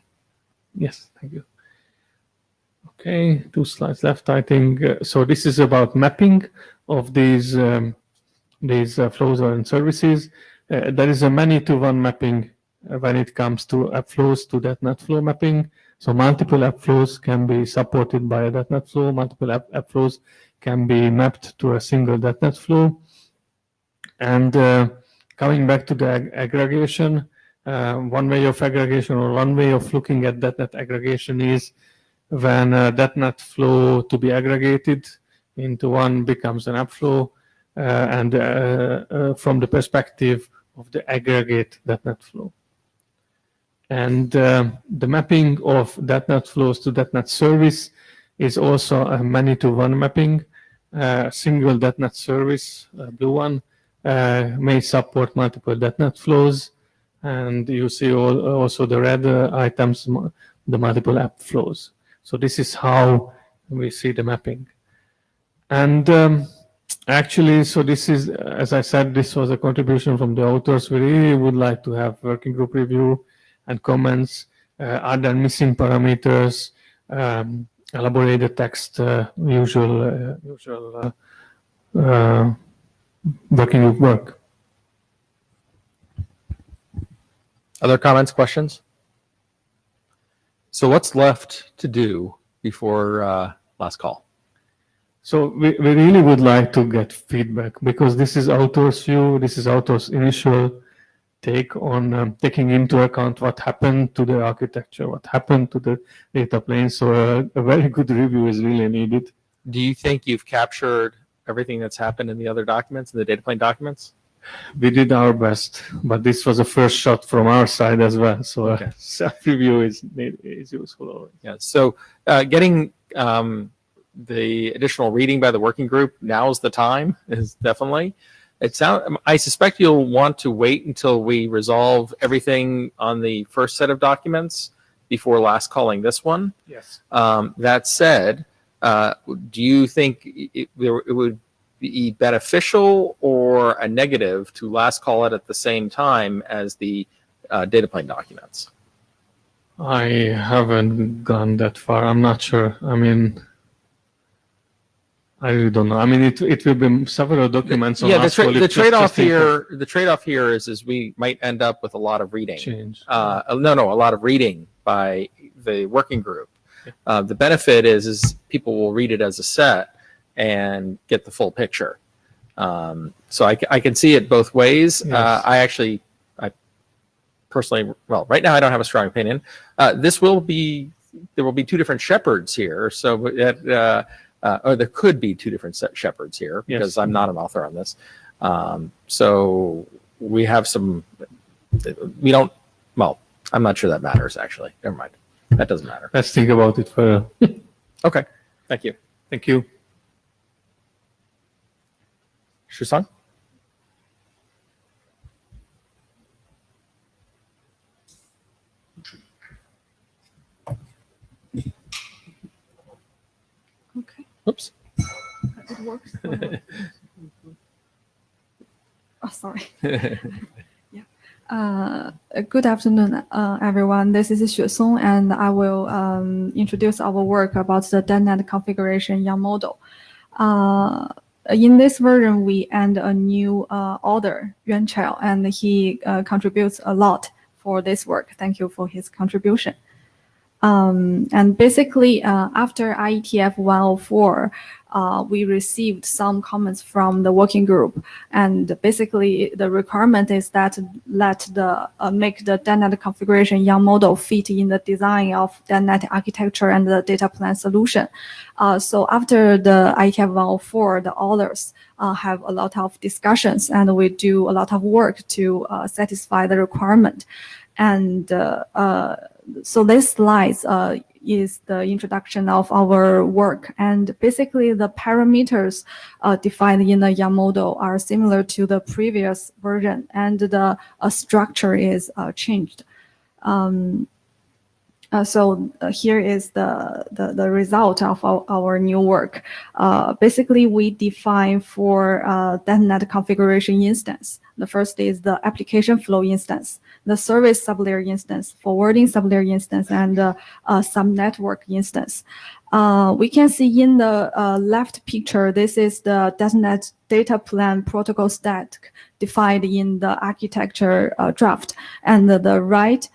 Yes, thank you. Okay, 2 slides left, I think. So this is about mapping of these flows and services. There is a many-to-one mapping when it comes to app flows to DetNet flow mapping. So multiple app flows can be supported by a DetNet flow. Multiple app flows can be mapped to a single DetNet flow. And coming back to the aggregation, one way of aggregation or one way of looking at DetNet aggregation is when DetNet flow to be aggregated into one becomes an app flow, and from the perspective of the aggregate DetNet flow. And the mapping of DetNet flows to DetNet service is also a many-to-one mapping. Single DetNet service, blue one, may support multiple DetNet flows. And you see also the red items, the multiple app flows. So this is how we see the mapping. And actually, so this is, as I said, this was a contribution from the authors. We really would like to have working group review and comments. Are there missing parameters? Elaborate the text, usual working group work. Other comments, questions? So what's left to do before last call? So we really would like to get feedback, because this is author's view, this is author's initial take on taking into account what happened to the architecture, what happened to the data plane. So a very good review is really needed. Do you think you've captured everything that's happened in the other documents, in the data plane documents? We did our best, but this was a first shot from our side as well. So Okay. self-review is useful always. Yeah. So getting the additional reading by the working group, now's the time, is definitely. I suspect you'll want to wait until we resolve everything on the first set of documents before last calling this one. Yes. That said, do you think it would be beneficial or a negative to last call it at the same time as the data plane documents? I haven't gone that far. I'm not sure. I mean, I really don't know. I mean, it will be several documents. Yeah, the trade-off here. here. The trade-off here is we might end up with a lot of reading. Change. A lot of reading by the working group. The benefit is people will read it as a set and get the full picture. So I can see it both ways. Yes. I personally, well, right now I don't have a strong opinion. There will be two different shepherds here. So that. Or there could be two different shepherds here, because Yes. I'm not an author on this. So we have I'm not sure that matters, actually. Never mind. That doesn't matter. Let's think about it further. Okay. Thank you. Thank you. Shusang? Okay, Oops. it works. Oh, sorry. Good afternoon, everyone. This is Xue Song, and I will introduce our work about the DetNet configuration YAML model. In this version, we add a new author, Yuan Chao, and he contributes a lot for this work. Thank you for his contribution. And basically, after IETF 104, we received some comments from the working group, and basically the requirement is that make the DetNet configuration YAML model fit in the design of DetNet architecture and the data plan solution. So after the IETF 104, the authors have a lot of discussions, and we do a lot of work to satisfy the requirement. And so this slide is the introduction of our work. And basically the parameters defined in the YAML model are similar to the previous version, and the structure is changed. Here is the result of our new work. Basically, we define for DetNet configuration instance. The first is the application flow instance, the service sublayer instance, forwarding sublayer instance, and some network instance. We can see in the left picture, this is the DetNet Data Plane protocol stack defined in the architecture draft, and the right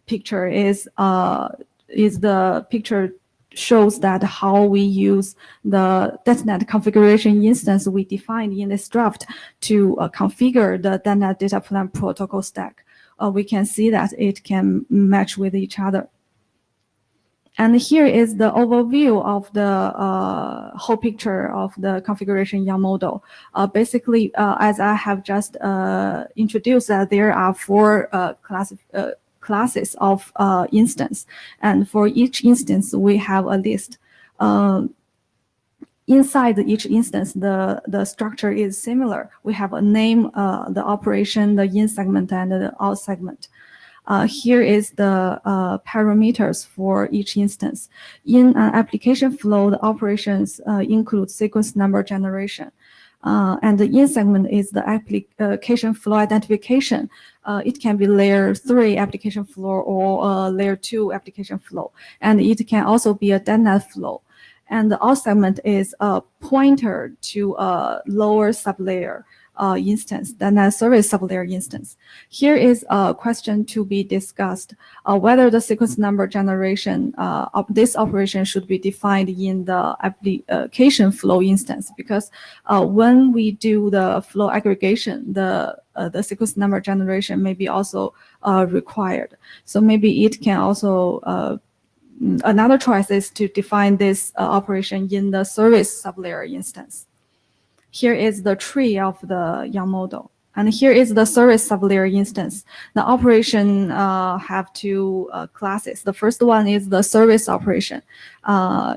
picture is the picture shows that how we use the DetNet configuration instance we defined in this draft to configure the DetNet Data Plane protocol stack. We can see that it can match with each other. And here is the overview of the whole picture of the configuration YAML model. Basically, as I have just introduced, there are four classes of instance, and for each instance we have a list. Inside each instance, the structure is similar. We have a name, the operation, the in segment, and the out segment. Here is the parameters for each instance. In an application flow, the operations include sequence number generation. And the in segment is the application flow identification. It can be layer 3 application flow or layer 2 application flow. And it can also be a DetNet flow. And the out segment is a pointer to a lower sublayer instance, DetNet service sublayer instance. Here is a question to be discussed, whether the sequence number generation of this operation should be defined in the application flow instance, because when we do the flow aggregation, the sequence number generation may be also required. So maybe it can also, another choice is to define this operation in the service sublayer instance. Here is the tree of the YAML model. And here is the service sublayer instance. The operation have two classes. The first one is the service operation,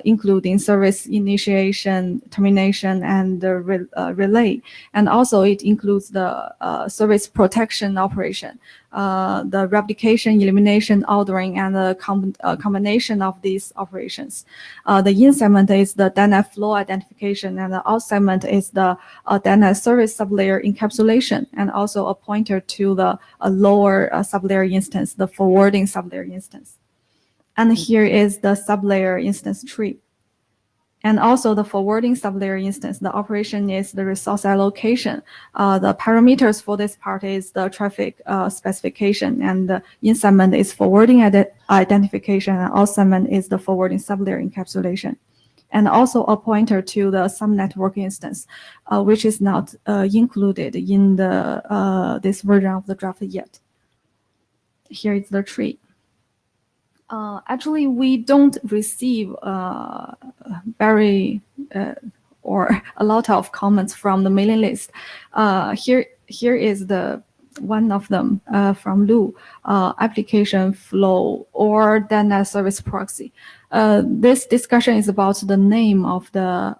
including service initiation, termination, and the relay. And also it includes the service protection operation, the replication, elimination, ordering, and the combination of these operations. The in segment is the DetNet flow identification, and the out segment is the DetNet service sublayer encapsulation, and also a pointer to the lower sublayer instance, the forwarding sublayer instance. And here is the sublayer instance tree. And also the forwarding sublayer instance, the operation is the resource allocation. The parameters for this part is the traffic specification, and the in segment is forwarding identification, and out segment is the forwarding sublayer encapsulation. And also a pointer to the subnetwork instance, which is not included in the this version of the draft yet. Here is the tree. Actually, we don't receive very or a lot of comments from the mailing list. Here is the one of them from Lou, application flow or DetNet service proxy. This discussion is about the name of the.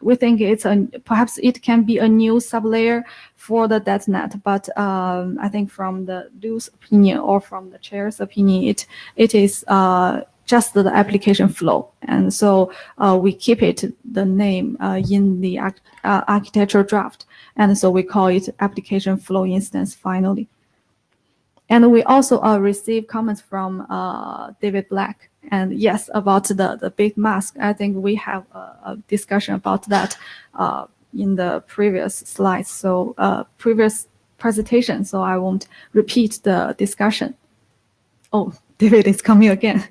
We think it's perhaps it can be a new sublayer for the DetNet, but I think from the Lou's opinion or from the chair's opinion, it is just the application flow, and so we keep it the name in the architectural draft, and so we call it application flow instance finally. And we also receive comments from David Black. And yes, about the big mask, I think we have a discussion about that in the previous slides, so previous presentation, so I won't repeat the discussion. Oh, David is coming again.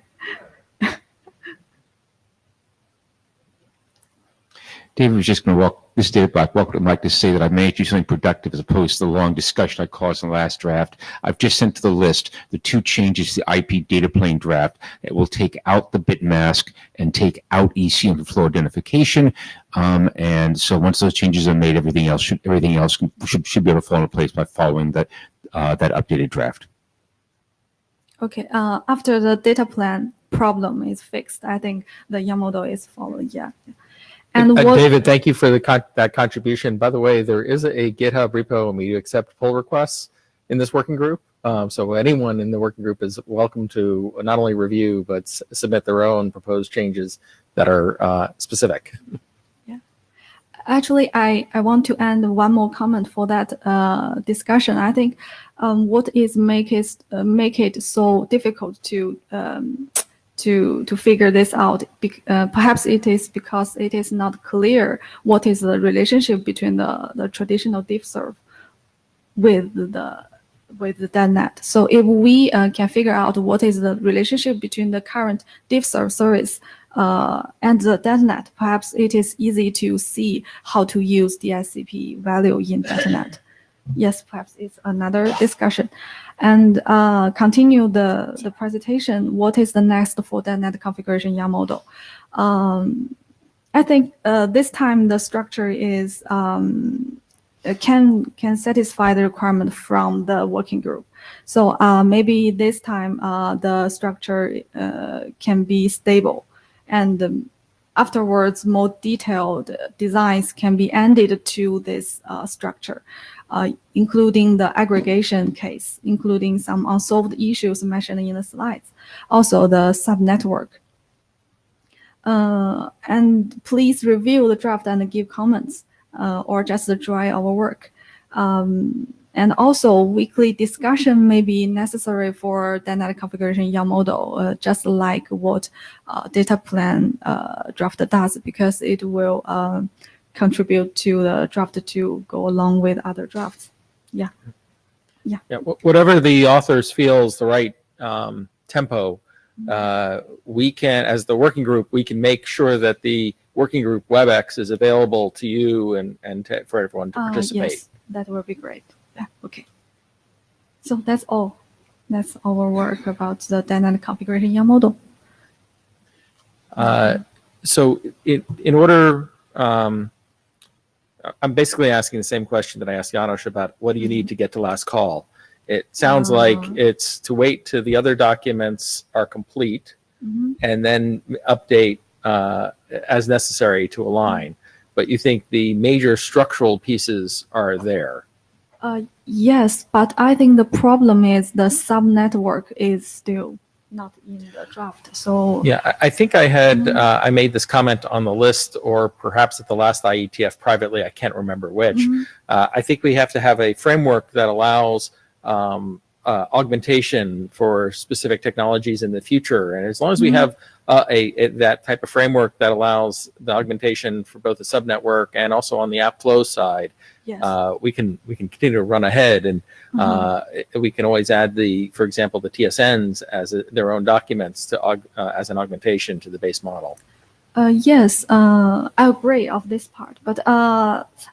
David was just going to walk. This is David Black. Welcome. I'd like to say that I managed to do something productive as opposed to the long discussion I caused in the last draft. I've just sent to the list the two changes to the IP data plane draft that will take out the bit mask and take out ECM flow identification. And so once those changes are made, everything else should be able to fall into place by following that updated draft. Okay. After the data plane problem is fixed, I think the YAML model is followed. Yeah. And David, thank you for that contribution. By the way, there is a GitHub repo, and we accept pull requests in this working group. So anyone in the working group is welcome to not only review, but submit their own proposed changes that are specific. Actually, I want to add one more comment for that discussion. I think what is make it so difficult to figure this out. Perhaps it is because it is not clear what is the relationship between the traditional diff-serve with the DetNet. So if we can figure out what is the relationship between the current diff-serve service and the DetNet, perhaps it is easy to see how to use the DSCP value in DetNet. Yes, perhaps it's another discussion. And continue the presentation. What is the next for DetNet configuration YAML model? I think this time the structure is can satisfy the requirement from the working group. So maybe this time the structure can be stable, and afterwards more detailed designs can be added to this structure, including the aggregation case, including some unsolved issues mentioned in the slides, also the subnetwork. And please review the draft and give comments, or just join our work. And also, weekly discussion may be necessary for DetNet configuration YAML model, just like what data plan draft does, because it will contribute to the draft to go along with other drafts. Yeah. Whatever the authors feels the right tempo, we can, as the working group, we can make sure that the working group WebEx is available to you and for everyone to participate. Yes, that will be great. Yeah, okay. So that's all. That's our work about the DetNet configuration YAML model. So in order, I'm basically asking the same question that I asked Janos about what do you need to get to last call? It sounds like it's to wait till the other documents are complete and then update as necessary to align. But you think the major structural pieces are there? Yes, but I think the problem is the subnetwork is still not in the draft. So yeah, I think I had I made this comment on the list, or perhaps at the last IETF privately. I can't remember which. I think we have to have a framework that allows augmentation for specific technologies in the future, and as long as we have that type of framework that allows the augmentation for both the subnetwork and also on the app flow side, yes. we can continue to run ahead, and we can always add for example, the TSNs as their own documents to as an augmentation to the base model. Yes, I agree of this part. But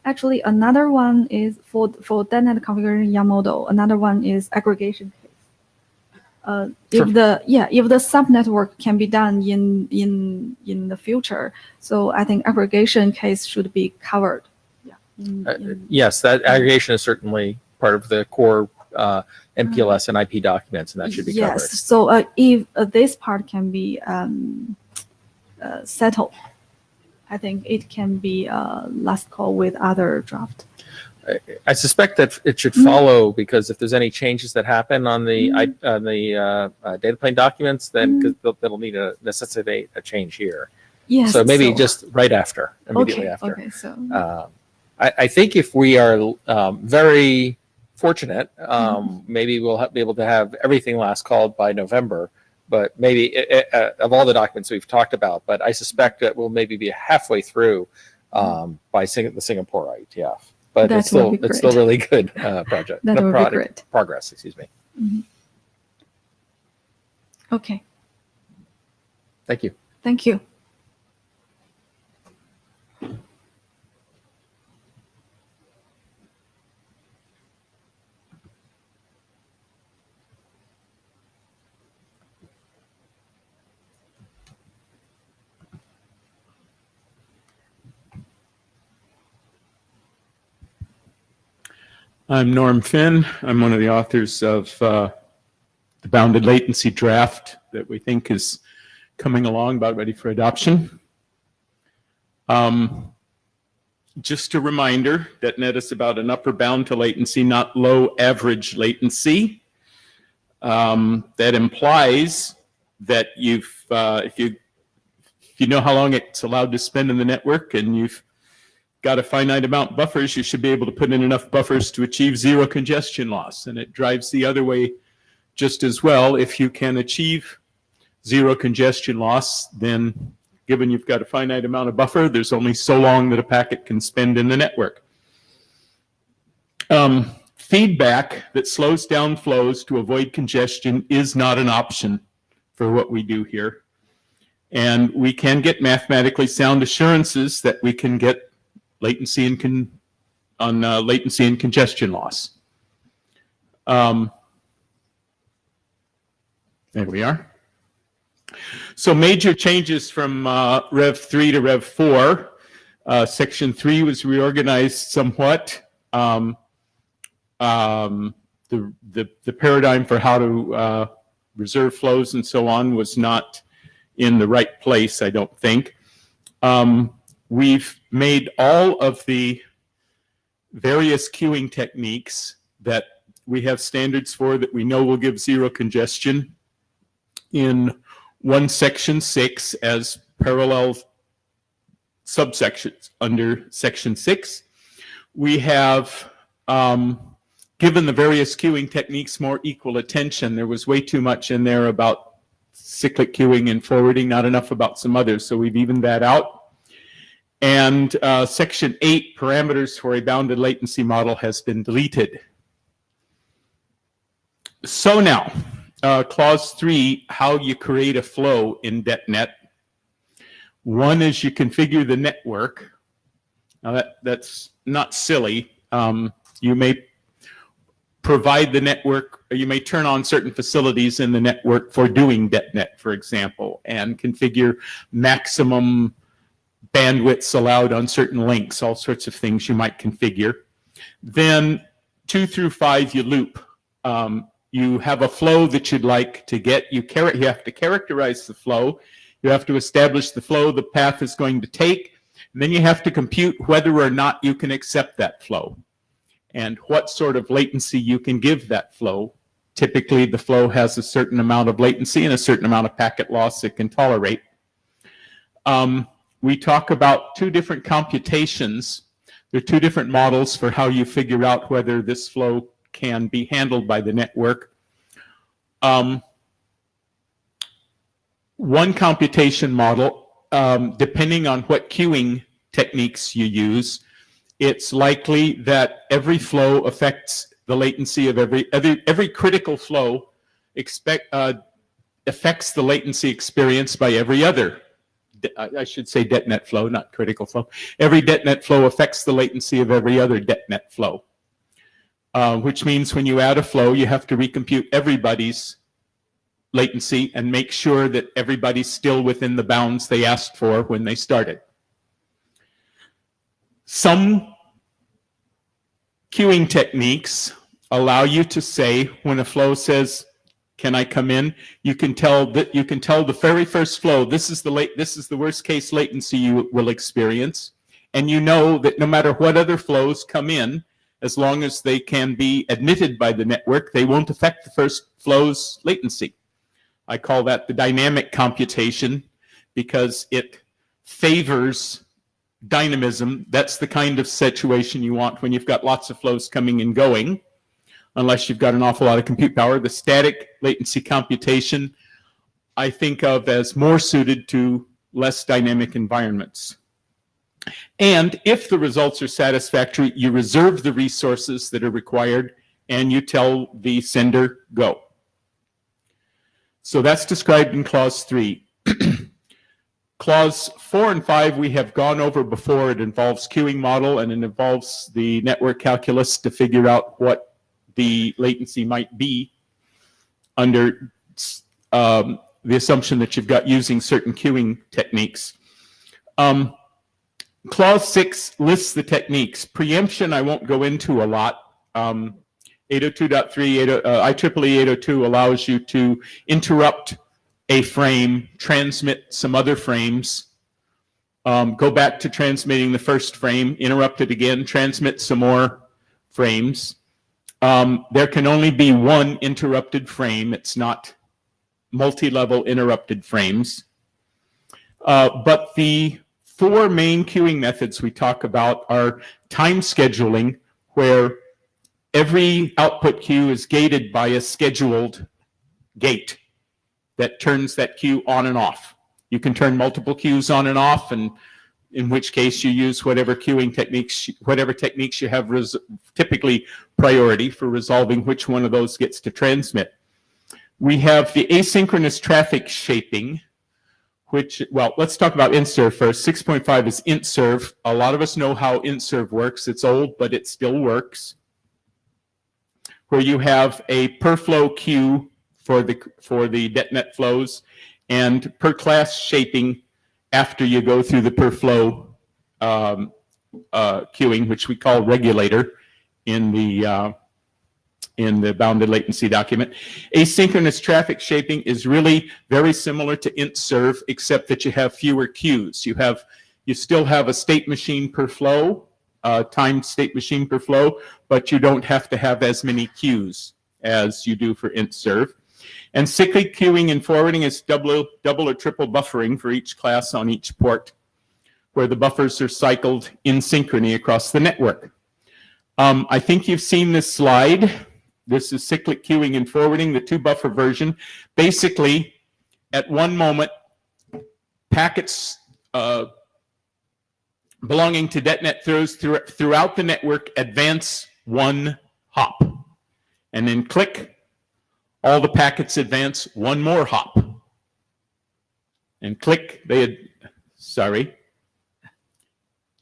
actually, another one is for DetNet configuration YAML model. Another one is aggregation case. If the subnetwork can be done in the future, so I think aggregation case should be covered. Yeah. Yes, that aggregation is certainly part of the core MPLS and IP documents, and that should be covered. Yes. So if this part can be settled, I think it can be last call with other draft. I suspect that it should follow, because if there's any changes that happen on the data plane documents, then that'll need to necessitate a change here. Yes. So maybe just right after, immediately after. Okay. So I think if we are very fortunate, maybe we'll be able to have everything last called by November. But maybe of all the documents we've talked about, but I suspect that we'll maybe be halfway through by the Singapore IETF. But it's still really good project. That would be great. Progress, excuse me. Okay. Thank you. Thank you. I'm Norm Finn. I'm one of the authors of the bounded latency draft that we think is coming along, about ready for adoption. Just a reminder, DetNet is about an upper bound to latency, not low average latency. that implies that if you know how long it's allowed to spend in the network and you've got a finite amount of buffers, you should be able to put in enough buffers to achieve zero congestion loss. And it drives the other way just as well. If you can achieve zero congestion loss, then given you've got a finite amount of buffer, there's only so long that a packet can spend in the network. Feedback that slows down flows to avoid congestion is not an option for what we do here. And we can get mathematically sound assurances that we can get latency and latency and congestion loss. There we are. So major changes from Rev 3 to Rev 4. Section 3 was reorganized somewhat. The paradigm for how to reserve flows and so on was not in the right place, I don't think. We've made all of the various queuing techniques that we have standards for that we know will give zero congestion in one section 6 as parallel subsections under section 6. We have given the various queuing techniques more equal attention. There was way too much in there about cyclic queuing and forwarding, not enough about some others, so we've evened that out. And section 8, parameters for a bounded latency model, has been deleted. So now, clause 3, how you create a flow in DetNet. One is you configure the network. Now that's not silly. You may provide the network, or you may turn on certain facilities in the network for doing DetNet, for example, and configure maximum bandwidths allowed on certain links, all sorts of things you might configure. Then 2 through 5, you loop. You have a flow that you'd like to get. You have to characterize the flow. You have to establish the flow the path is going to take. And then you have to compute whether or not you can accept that flow and what sort of latency you can give that flow. Typically, the flow has a certain amount of latency and a certain amount of packet loss it can tolerate. We talk about 2 different computations. There are 2 different models for how you figure out whether this flow can be handled by the network. One computation model, depending on what queuing techniques you use, it's likely that every flow affects the latency of every critical flow affects the latency experienced by every other. I should say DetNet flow, not critical flow. Every DetNet flow affects the latency of every other DetNet flow, which means when you add a flow, you have to recompute everybody's latency and make sure that everybody's still within the bounds they asked for when they started. Some queuing techniques allow you to say when a flow says, "Can I come in?" You can tell the very first flow, this is the worst case latency you will experience, and you know that no matter what other flows come in, as long as they can be admitted by the network, they won't affect the first flow's latency. I call that the dynamic computation because it favors dynamism. That's the kind of situation you want when you've got lots of flows coming and going, unless you've got an awful lot of compute power. The static latency computation I think of as more suited to less dynamic environments. And if the results are satisfactory, you reserve the resources that are required and you tell the sender go. So that's described in clause 3. Clause 4 and 5 we have gone over before. It involves queuing model and it involves the network calculus to figure out what the latency might be under the assumption that you've got using certain queuing techniques. Clause 6 lists the techniques. Preemption I won't go into a lot. 802.3, IEEE 802 allows you to interrupt a frame, transmit some other frames, go back to transmitting the first frame, interrupt it again, transmit some more frames. there can only be one interrupted frame. It's not multi-level interrupted frames. But the four main queuing methods we talk about are time scheduling, where every output queue is gated by a scheduled gate that turns that queue on and off. You can turn multiple queues on and off, and in which case you use whatever queuing techniques, whatever techniques you have, typically priority for resolving which one of those gets to transmit. We have the asynchronous traffic shaping, which, well, let's talk about IntServe first. 6.5 is IntServe. A lot of us know how IntServe works. It's old, but it still works, where you have a per flow queue for the DetNet flows and per class shaping after you go through the per flow queuing, which we call regulator in the bounded latency document. Asynchronous traffic shaping is really very similar to IntServe, except that you have fewer queues. You still have a state machine per flow, timed state machine per flow, but you don't have to have as many queues as you do for IntServe. And cyclic queuing and forwarding is double or triple buffering for each class on each port, where the buffers are cycled in synchrony across the network. I think you've seen this slide. This is cyclic queuing and forwarding, the two buffer version. Basically, at one moment, packets belonging to DetNet throws throughout the network advance one hop. And then click, all the packets advance one more hop. And click,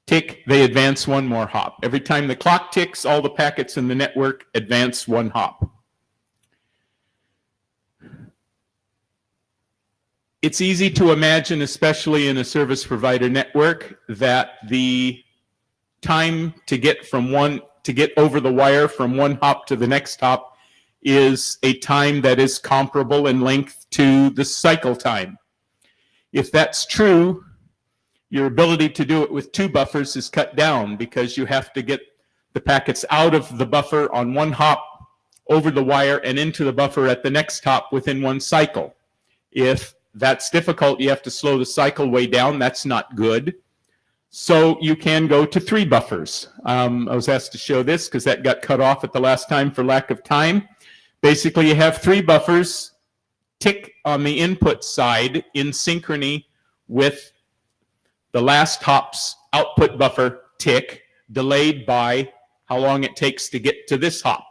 tick, they advance one more hop. Every time the clock ticks, all the packets in the network advance one hop. It's easy to imagine, especially in a service provider network, that the time to get over the wire from one hop to the next hop is a time that is comparable in length to the cycle time. If that's true, your ability to do it with two buffers is cut down, because you have to get the packets out of the buffer on one hop, over the wire, and into the buffer at the next hop within one cycle. If that's difficult, you have to slow the cycle way down. That's not good. So you can go to three buffers. I was asked to show this because that got cut off at the last time for lack of time. Basically, you have three buffers tick on the input side in synchrony with the last hop's output buffer tick, delayed by how long it takes to get to this hop.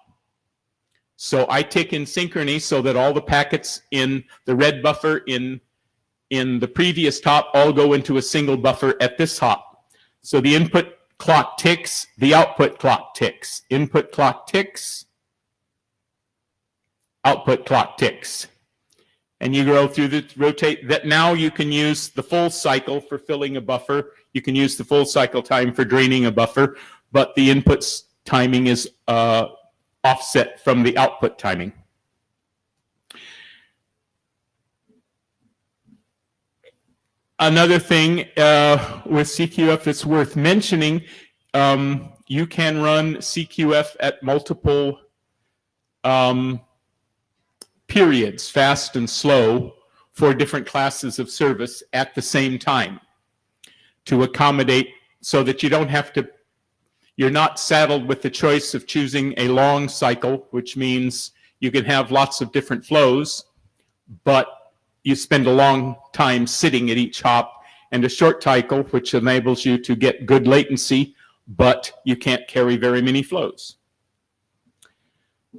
So I tick in synchrony so that all the packets in the red buffer in the previous hop all go into a single buffer at this hop. So the input clock ticks, the output clock ticks. Input clock ticks, output clock ticks. And you go through the rotate that. Now you can use the full cycle for filling a buffer. You can use the full cycle time for draining a buffer, but the input's timing is offset from the output timing. Another thing with CQF that's worth mentioning, you can run CQF at multiple periods, fast and slow, for different classes of service at the same time, to accommodate, so that you don't have to, you're not saddled with the choice of choosing a long cycle, which means you can have lots of different flows, but you spend a long time sitting at each hop, and a short cycle, which enables you to get good latency, but you can't carry very many flows.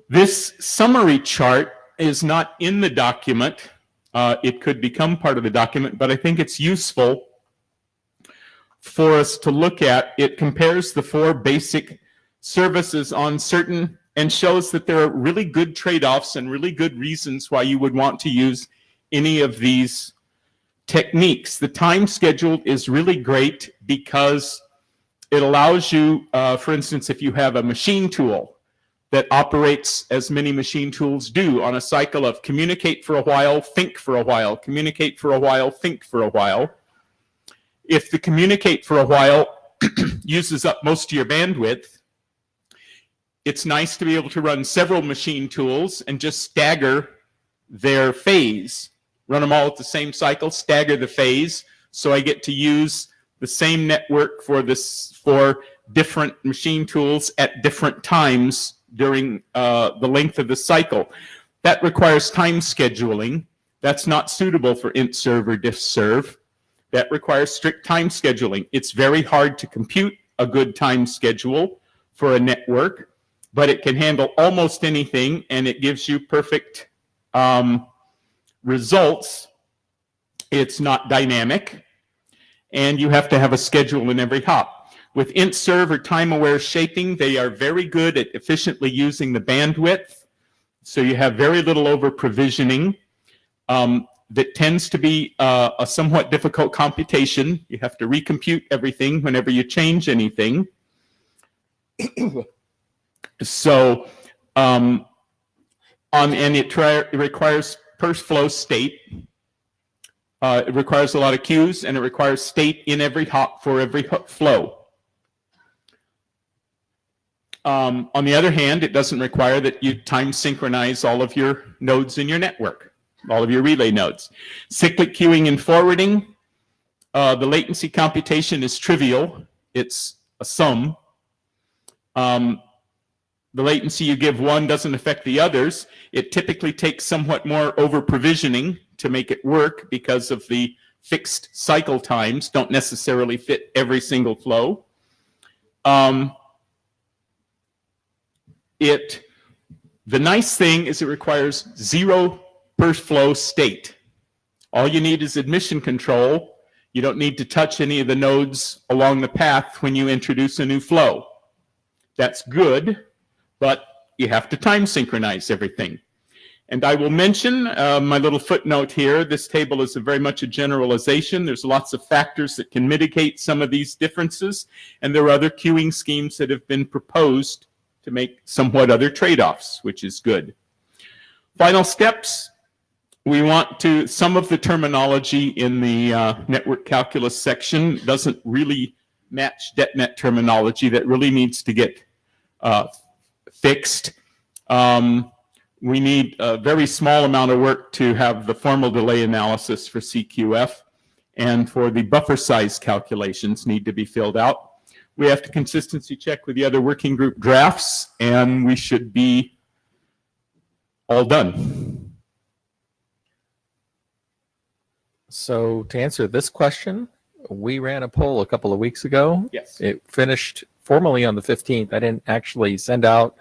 This summary chart is not in the document. It could become part of the document, but I think it's useful for us to look at. It compares the four basic services on certain, and shows that there are really good trade-offs and really good reasons why you would want to use any of these techniques. The time scheduled is really great because it allows you, for instance, if you have a machine tool that operates as many machine tools do, on a cycle of communicate for a while, think for a while, communicate for a while, think for a while. If the communicate for a while uses up most of your bandwidth, it's nice to be able to run several machine tools and just stagger their phase. Run them all at the same cycle, stagger the phase, so I get to use the same network for different machine tools at different times during the length of the cycle. That requires time scheduling. That's not suitable for int-serve or diff-serve. That requires strict time scheduling. It's very hard to compute a good time schedule for a network, but it can handle almost anything, and it gives you perfect results. It's not dynamic, and you have to have a schedule in every hop. With int-serve or time-aware shaping, they are very good at efficiently using the bandwidth, so you have very little over-provisioning. That tends to be a somewhat difficult computation. You have to recompute everything whenever you change anything. So, and it requires per flow state. It requires a lot of queues, and it requires state in every hop for every flow. On the other hand, it doesn't require that you time synchronize all of your nodes in your network, all of your relay nodes. Cyclic queuing and forwarding, the latency computation is trivial. It's a sum. The latency you give one doesn't affect the others. It typically takes somewhat more over provisioning to make it work because of the fixed cycle times don't necessarily fit every single flow. The nice thing is it requires 0 per flow state. All you need is admission control. You don't need to touch any of the nodes along the path when you introduce a new flow. That's good, but you have to time synchronize everything. And I will mention my little footnote here. This table is very much a generalization. There's lots of factors that can mitigate some of these differences, and there are other queuing schemes that have been proposed to make somewhat other trade-offs, which is good. Final steps. We want to, some of the terminology in the network calculus section doesn't really match DetNet terminology. That really needs to get fixed. We need a very small amount of work to have the formal delay analysis for CQF, and for the buffer size calculations need to be filled out. We have to consistency check with the other working group drafts, and we should be all done. So to answer this question, we ran a poll a couple of weeks ago. Yes. It finished formally on the 15th. I didn't actually send out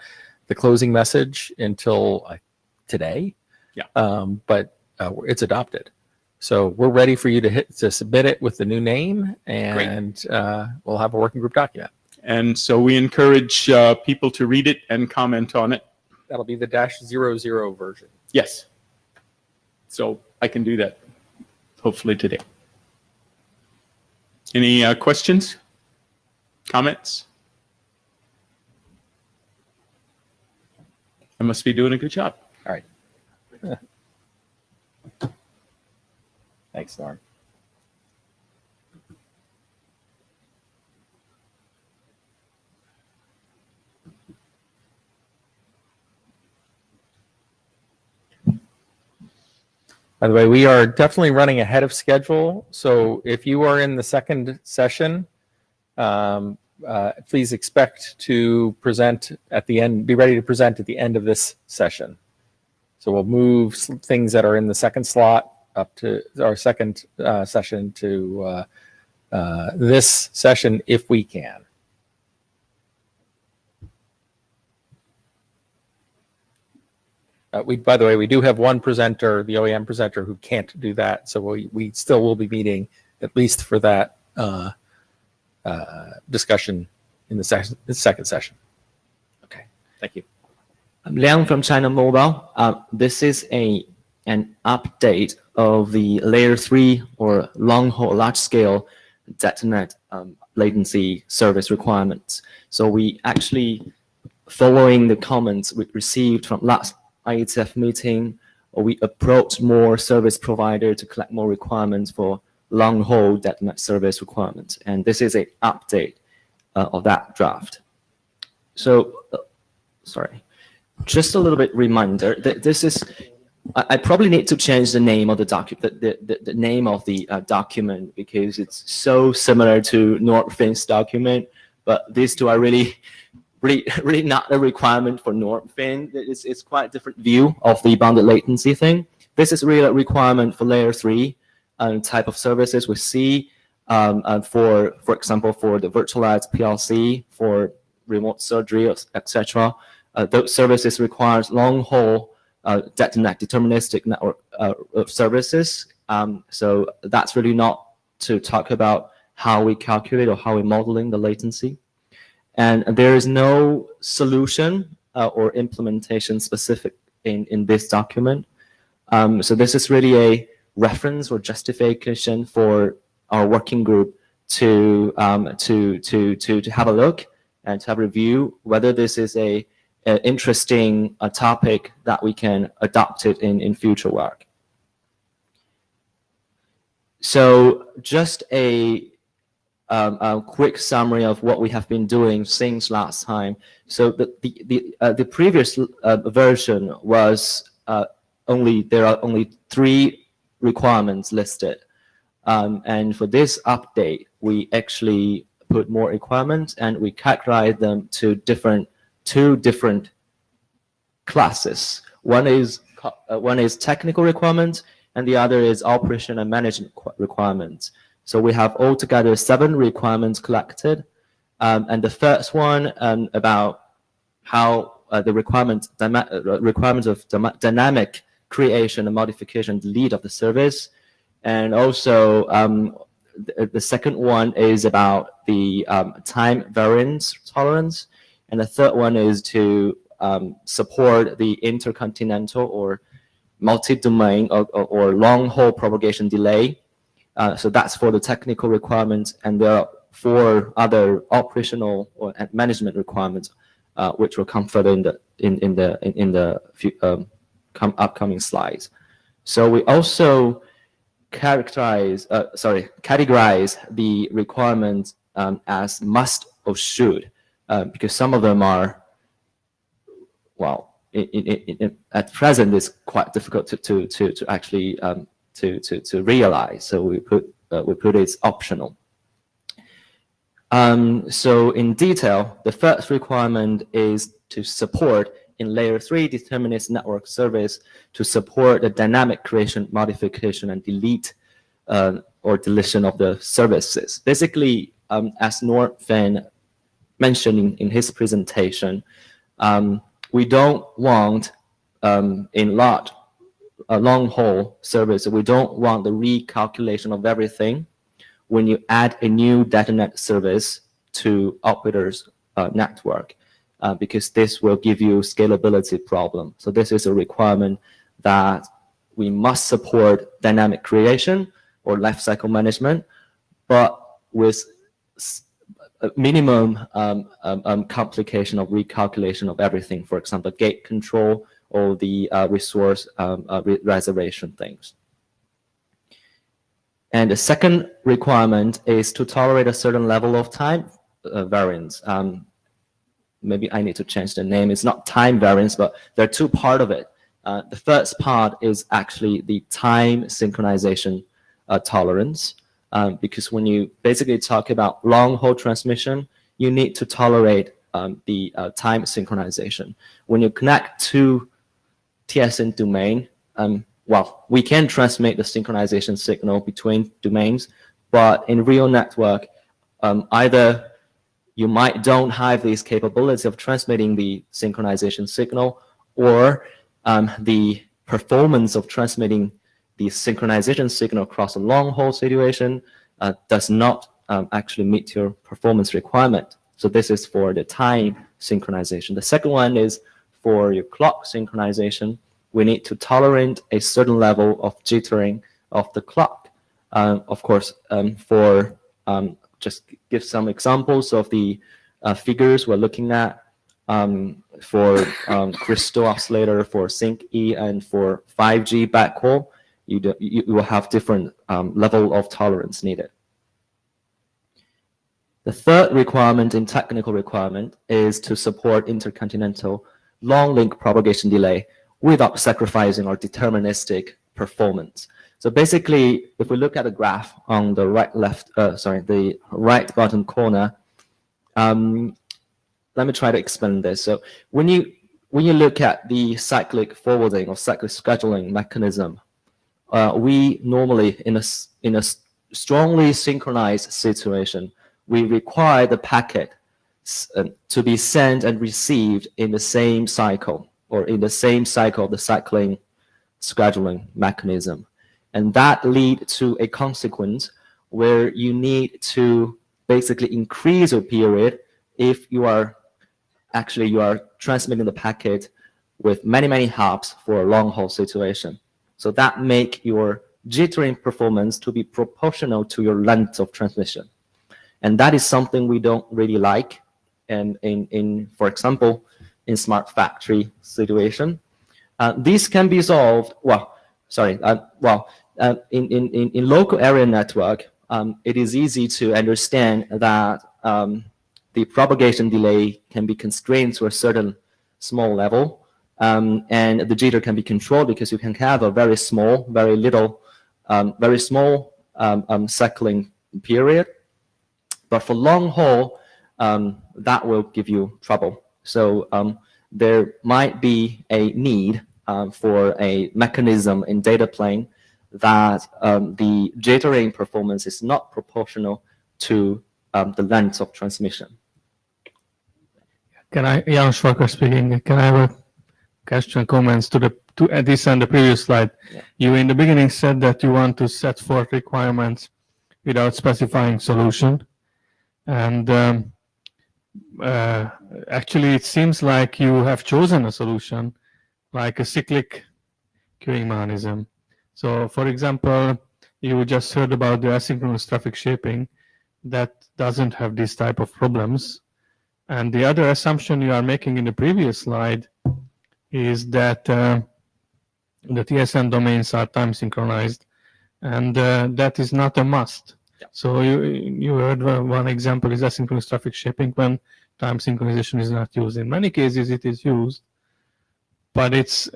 the closing message until today. Yeah. But it's adopted. So we're ready for you to submit it with the new name, and we'll have a working group document. And so we encourage people to read it and comment on it. That'll be the -00 version. Yes. So I can do that hopefully today. Any questions? Comments? I must be doing a good job. All right. Thanks, Norm. By the way, we are definitely running ahead of schedule. So if you are in the second session, please expect to present at the end, be ready to present at the end of this session. So we'll move things that are in the second slot up to our second session to this session if we can. By the way, we do have one presenter, the OEM presenter, who can't do that. So we still will be meeting at least for that discussion in the second session. Okay, thank you. I'm Liang from China Mobile. This is an update of the layer 3 or long-haul large-scale DetNet latency service requirements. So we actually, following the comments we received from last IETF meeting, we approached more service provider to collect more requirements for long-haul DetNet service requirements. And this is an update of that draft. So sorry, just a little bit reminder that this is, I probably need to change the name of the document, the name of the document, because it's so similar to Nordfin's document, but these two are really not a requirement for Nordfin. It's quite a different view of the bounded latency thing. This is really a requirement for layer 3 type of services we see, for example, for the virtualized PLC, for remote surgery, etc. Those services requires long-haul DetNet deterministic network services. So that's really not to talk about how we calculate or how we're modeling the latency. And there is no solution or implementation specific in this document. So this is really a reference or justification for our working group to have a look and to have a review whether this is an interesting topic that we can adopt it in future work. So just a quick summary of what we have been doing since last time. So the previous version was there are only 3 requirements listed, and for this update we actually put more requirements and we categorize them to two different classes. One is technical requirements and the other is operation and management requirements. So we have altogether 7 requirements collected, and the first one about how the requirements of dynamic creation and modification, delete of the service, and also the second one is about the time variance tolerance, and the third one is to support the intercontinental or multi-domain or long-haul propagation delay. So that's for the technical requirements, and there are 4 other operational or management requirements, which will come further in the upcoming slides. So we also categorize the requirements as must or should, because some of them are, well, at present it's quite difficult to actually to realize. So we put it's optional. So in detail, the first requirement is to support in layer 3 determinist network service to support the dynamic creation, modification, and delete or deletion of the services. Basically, as Nordfin mentioned in his presentation, we don't want in long-haul service, we don't want the recalculation of everything when you add a new DetNet service to operators network, because this will give you scalability problem. So this is a requirement that we must support dynamic creation or lifecycle management, but with a minimum complication of recalculation of everything, for example, gate control or the resource reservation things. And the second requirement is to tolerate a certain level of time variance. Maybe I need to change the name. It's not time variance, but there are 2 parts of it. The first part is actually the time synchronization tolerance, because when you basically talk about long-haul transmission, you need to tolerate the time synchronization. When you connect to TSN domain, well, we can transmit the synchronization signal between domains, but in real network, either you don't have this capability of transmitting the synchronization signal, or the performance of transmitting the synchronization signal across a long-haul situation does not actually meet your performance requirement. So this is for the time synchronization. The second one is for your clock synchronization. We need to tolerate a certain level of jittering of the clock. Of course, just give some examples of the figures we're looking at for crystal oscillator, for sync E, and for 5G backhaul. You will have different level of tolerance needed. The third requirement in technical requirement is to support intercontinental long link propagation delay without sacrificing our deterministic performance. So basically, if we look at the graph on the the right bottom corner, let me try to explain this. So when you look at the cyclic forwarding or cyclic scheduling mechanism, we normally in a strongly synchronized situation, we require the packet to be sent and received in the same cycle, or in the same cycle of the cycling scheduling mechanism. And that leads to a consequence where you need to basically increase your period if you are transmitting the packet with many hops for a long haul situation. So that make your jittering performance to be proportional to your length of transmission. And that is something we don't really like. And for example, in smart factory situation, this can be solved. In local area network, it is easy to understand that the propagation delay can be constrained to a certain small level, and the jitter can be controlled because you can have a very small cycling period. But for long haul, that will give you trouble. So there might be a need for a mechanism in data plane that the jittering performance is not proportional to the length of transmission. Jan Schwarker speaking. Can I have a question, comments to this and the previous slide? Yeah. You in the beginning said that you want to set forth requirements without specifying solution. And actually, it seems like you have chosen a solution, like a cyclic queuing mechanism. So, for example, you just heard about the asynchronous traffic shaping that doesn't have this type of problems. And the other assumption you are making in the previous slide is that the TSN domains are time synchronized, and that is not a must. Yeah. So you heard one example is asynchronous traffic shaping when time synchronization is not used. In many cases, it is used, but it's,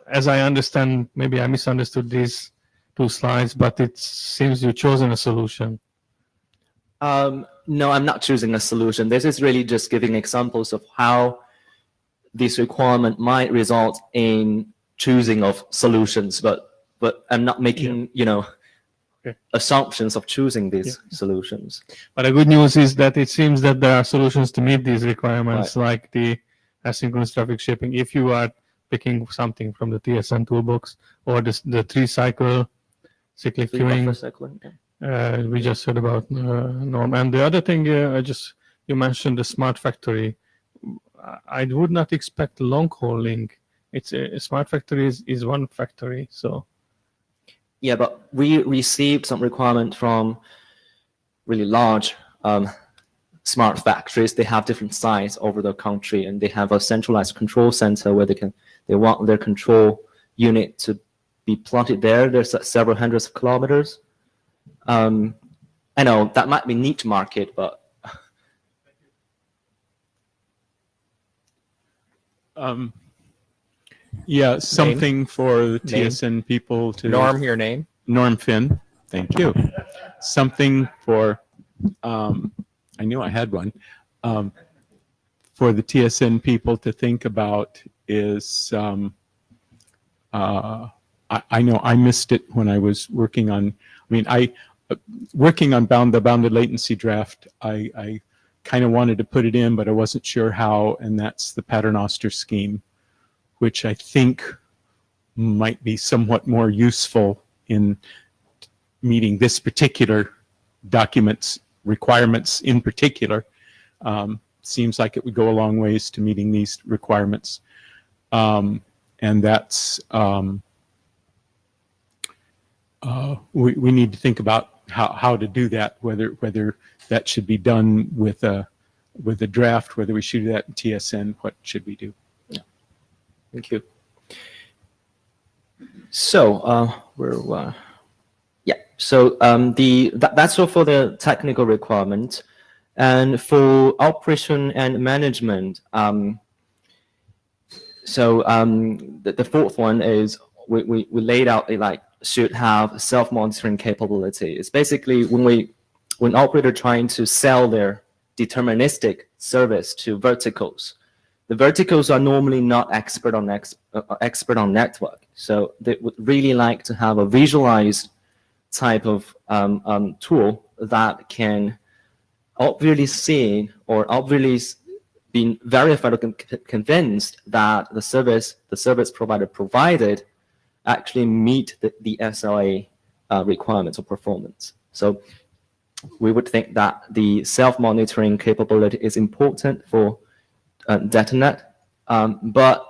as I understand, maybe I misunderstood these two slides, but it seems you've chosen a solution. No, I'm not choosing a solution. This is really just giving examples of how this requirement might result in choosing of solutions, but I'm not making, assumptions of choosing these solutions. But the good news is that it seems that there are solutions to meet these requirements, like the asynchronous traffic shaping, if you are picking something from the TSN toolbox, or the 3-cycle cyclic queuing. We just heard about Norm. And the other thing, you mentioned the smart factory. I would not expect long haul link. It's a smart factory is one factory, so. Yeah, but we received some requirement from really large smart factories. They have different sites over the country, and they have a centralized control center where they want their control unit to be plotted there. There's several hundreds of kilometers. I know that might be niche market, but yeah, something for the TSN people to. Norm, your name? Norm Finn, thank you. Something for, I knew I had one, for the TSN people to think about is, I know I missed it when I was working on, working on the bounded latency draft, I kind of wanted to put it in, but I wasn't sure how, and that's the paternoster scheme, which I think might be somewhat more useful in meeting this particular document's requirements in particular. Seems like it would go a long ways to meeting these requirements. And that's, we need to think about how to do that, whether that should be done with a draft, whether we should do that in TSN, what should we do? Yeah. Thank you. So so that's all for the technical requirement, and for operation and management, So the fourth one is we laid out it like should have self-monitoring capability. It's basically when operator trying to sell their deterministic service to verticals, the verticals are normally not expert on network. So they would really like to have a visualized type of tool that can obviously see or obviously be verified or convinced that the service provider provided actually meet the SLA requirements or performance. So we would think that the self-monitoring capability is important for DetNet, but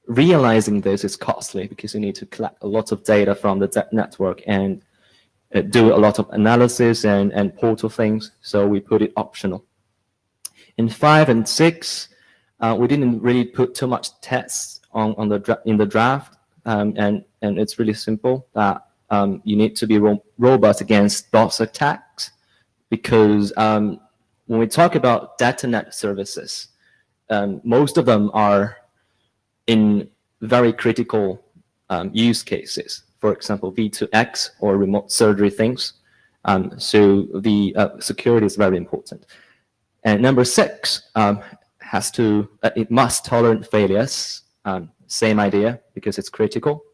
realizing this is costly because you need to collect a lot of data from the network and do a lot of analysis and portal things. So we put it optional. In 5 and 6, we didn't really put too much tests in the draft, and it's really simple that you need to be robust against DOS attacks, because when we talk about DetNet services, most of them are in very critical use cases. For example, V2X or remote surgery things. So the security is very important. And number 6 it must tolerate failures. Same idea, because it's critical.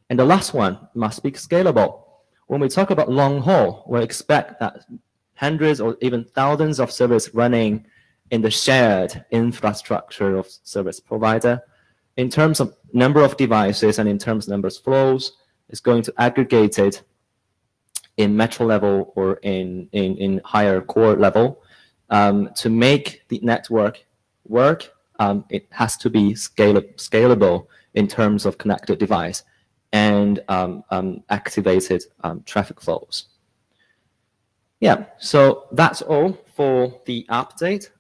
And the last one must be scalable. When we talk about long haul, we expect that hundreds or even thousands of servers running in the shared infrastructure of service provider. In terms of number of devices and in terms of numbers of flows, it's going to aggregate it in metro level or in higher core level. To make the network work, it has to be scalable in terms of connected device and activated traffic flows. Yeah, so that's all for the update.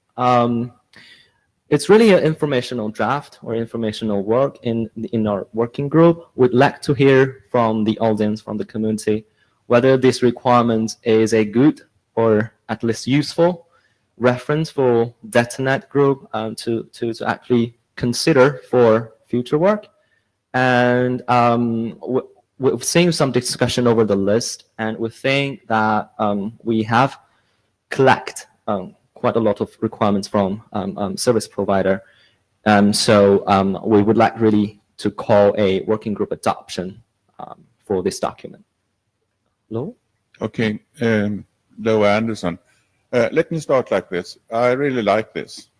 It's really an informational draft or informational work in our working group. We'd like to hear from the audience, from the community, whether this requirement is a good or at least useful reference for DetNet group to actually consider for future work. And we've seen some discussion over the list, and we think that we have collected quite a lot of requirements from service provider. So we would like really to call a working group adoption for this document. Lo? Okay, Lo Anderson. Let me start like this. I really like this.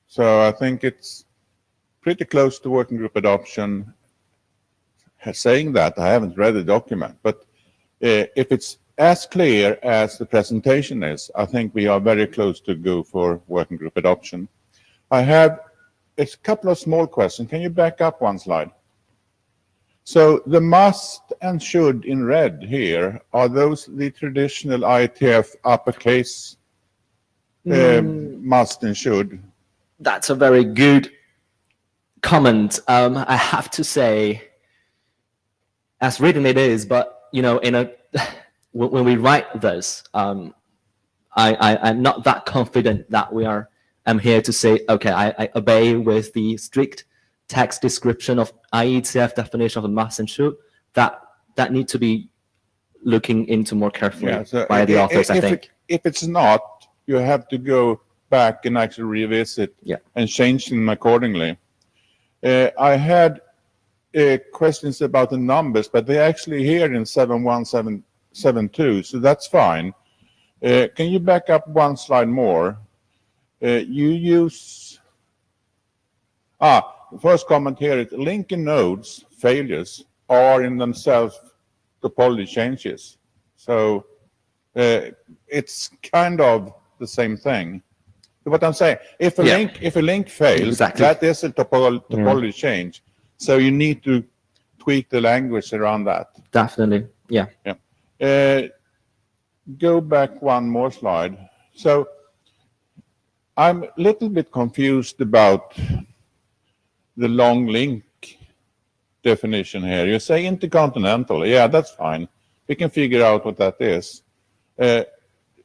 So I think it's pretty close to working group adoption. Saying that, I haven't read the document, but if it's as clear as the presentation is, I think we are very close to go for working group adoption. I have a couple of small questions. Can you back up one slide? So the must and should in red here, are those the traditional IETF uppercase must and should? That's a very good comment. I have to say, as written it is, but when we write this, I'm not that confident that I'm here to say, okay, I obey with the strict text description of IETF definition of a must and should. That need to be looking into more carefully by the authors, I think. If it's not, you have to go back and actually revisit and change them accordingly. I had questions about the numbers, but they're actually here in 71772, so that's fine. Can you back up one slide more? You use... the first comment here is linking nodes failures are in themselves topology changes. So it's kind of the same thing. What I'm saying, if a link fails, that is a topology change. So you need to tweak the language around that. Definitely, yeah. Go back one more slide. So I'm a little bit confused about the long link definition here. You say intercontinental. Yeah, that's fine. We can figure out what that is.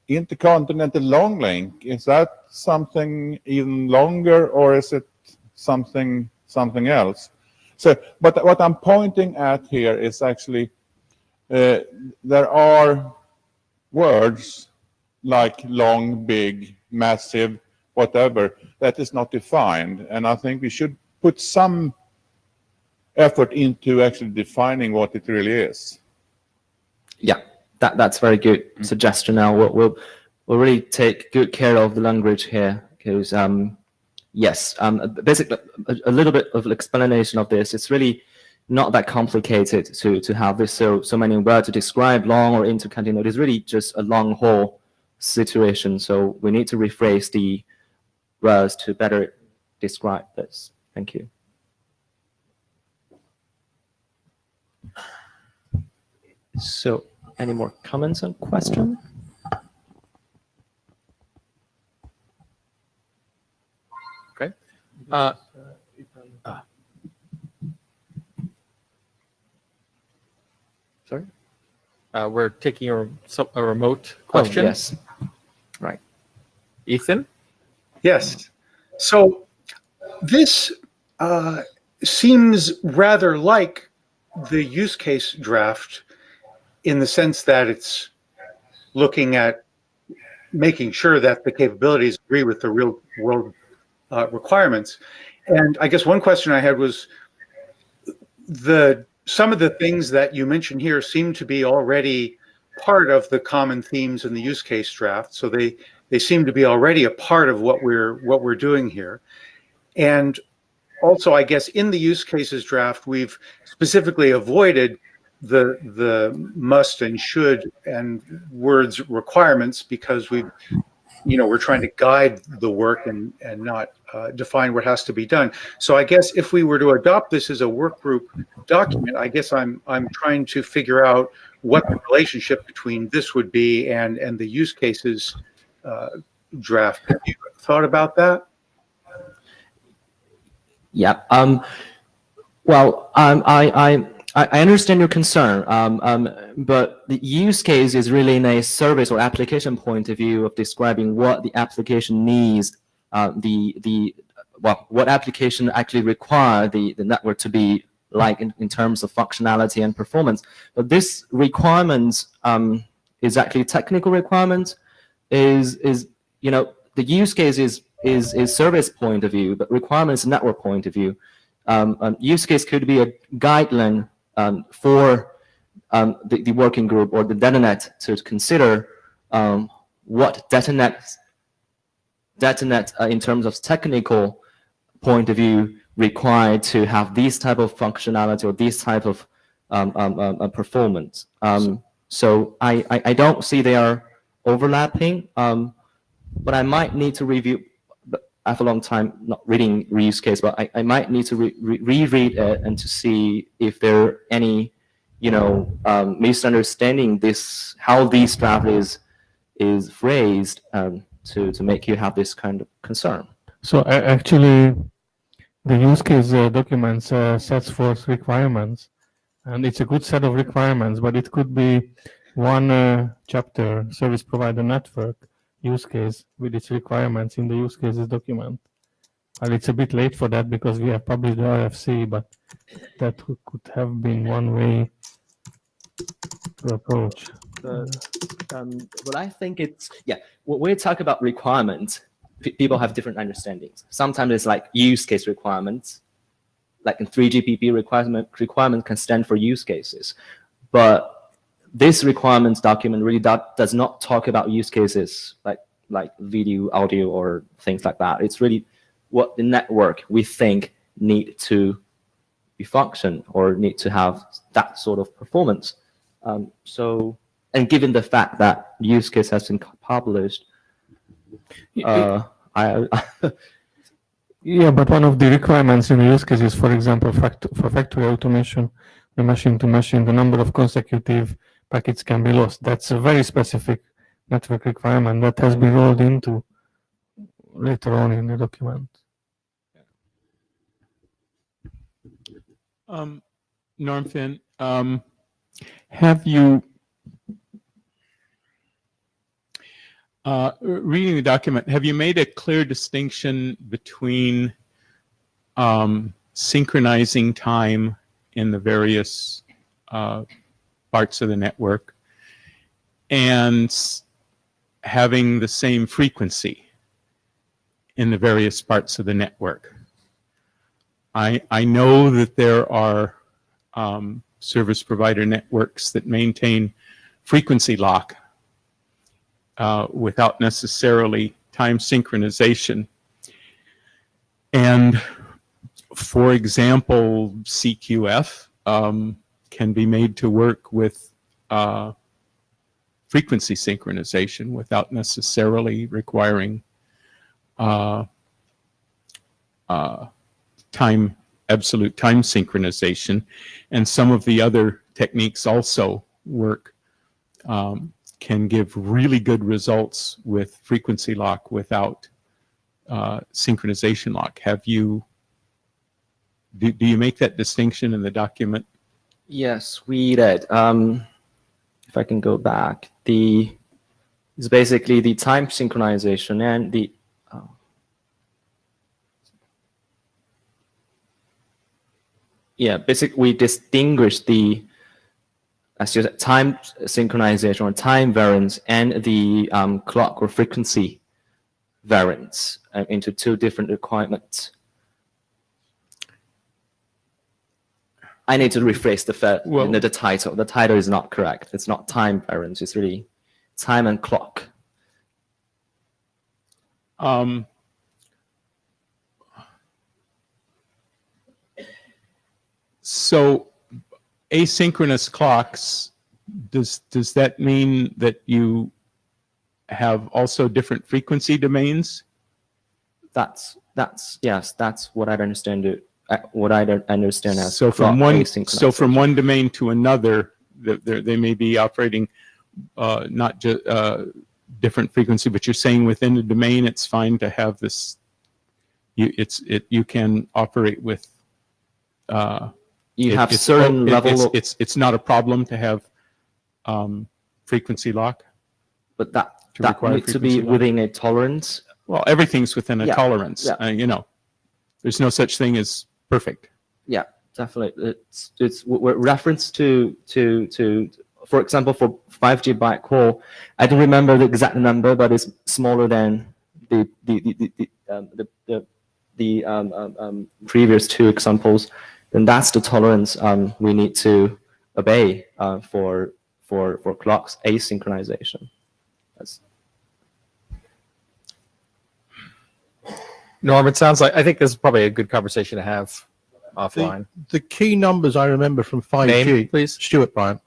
Intercontinental long link, is that something even longer, or is it something else. So, but what I'm pointing at here is actually there are words like long, big, massive, whatever, that is not defined. And I think we should put some effort into actually defining what it really is. Yeah, that's very good suggestion. Now we'll really take good care of the language here, because yes, basically a little bit of explanation of this. It's really not that complicated to have this so many words to describe long or intercontinental. It's really just a long haul situation. So we need to rephrase the words to better describe this. Thank you. So, any more comments and questions? Okay. Sorry? We're taking a remote question. Oh, yes. Right. Ethan? Yes. So this seems rather like the use case draft in the sense that it's looking at making sure that the capabilities agree with the real world requirements. And I guess one question I had was some of the things that you mentioned here seem to be already part of the common themes in the use case draft. So they seem to be already a part of what we're doing here. And also, I guess in the use cases draft, we've specifically avoided the must and should and words requirements because we're trying to guide the work and not define what has to be done. So I guess if we were to adopt this as a work group document, I guess I'm trying to figure out what the relationship between this would be and the use cases draft. Have you thought about that? Yeah. Well, I understand your concern, but the use case is really in a service or application point of view of describing what the application needs, what application actually require the network to be like in terms of functionality and performance. But this requirement is actually technical requirement. The use case is service point of view, but requirements network point of view. Use case could be a guideline for the working group or the DetNet to consider what DetNet in terms of technical point of view required to have this type of functionality or this type of performance. So I don't see they are overlapping, but I might need to review. I have a long time not reading use case, but I might need to reread it and to see if there are any, misunderstanding how this draft is phrased to make you have this kind of concern. So actually, the use case documents sets forth requirements, and it's a good set of requirements, but it could be one chapter, service provider network use case with its requirements in the use cases document. Well, it's a bit late for that because we have published the RFC, but that could have been one way to approach. But I think when we talk about requirements, people have different understandings. Sometimes it's like use case requirements, like in 3GPP requirement can stand for use cases. But this requirements document really does not talk about use cases like video, audio, or things like that. It's really what the network we think need to be function or need to have that sort of performance. And given the fact that use case has been published, Yeah, but one of the requirements in the use case is, for example, for factory automation, the machine to machine, the number of consecutive packets can be lost. That's a very specific network requirement that has been rolled into later on in the document. Normfin, have you, reading the document, have you made a clear distinction between synchronizing time in the various parts of the network and having the same frequency in the various parts of the network. I know that there are service provider networks that maintain frequency lock without necessarily time synchronization. And for example, CQF can be made to work with frequency synchronization without necessarily requiring absolute time synchronization. And some of the other techniques also work, can give really good results with frequency lock without synchronization lock. Have you, do you make that distinction in the document? Yes, we did. If I can go back, it's basically the time synchronization and the basically we distinguish the, as you said, time synchronization or time variance and the clock or frequency variance into two different requirements. I need to rephrase the title. The title is not correct. It's not time variance. It's really time and clock. So asynchronous clocks, does that mean that you have also different frequency domains? That's yes, that's what I understand it. What I don't understand as so from one asynchronization. domain to another, they may be operating not just different frequency, but you're saying within the domain it's fine to have this. You can operate with. You have certain level. It's not a problem to have frequency lock, but that needs to be within a tolerance. Well, everything's within a tolerance. Yeah. You know, there's no such thing as perfect. Yeah, definitely. It's reference to for example, for 5G backhaul. I don't remember the exact number, but it's smaller than the previous two examples. Then that's the tolerance we need to obey for clocks asynchronization. Norm, it sounds like, I think this is probably a good conversation to have offline. The key numbers I remember from 5G, Name, please. Stuart Bryant.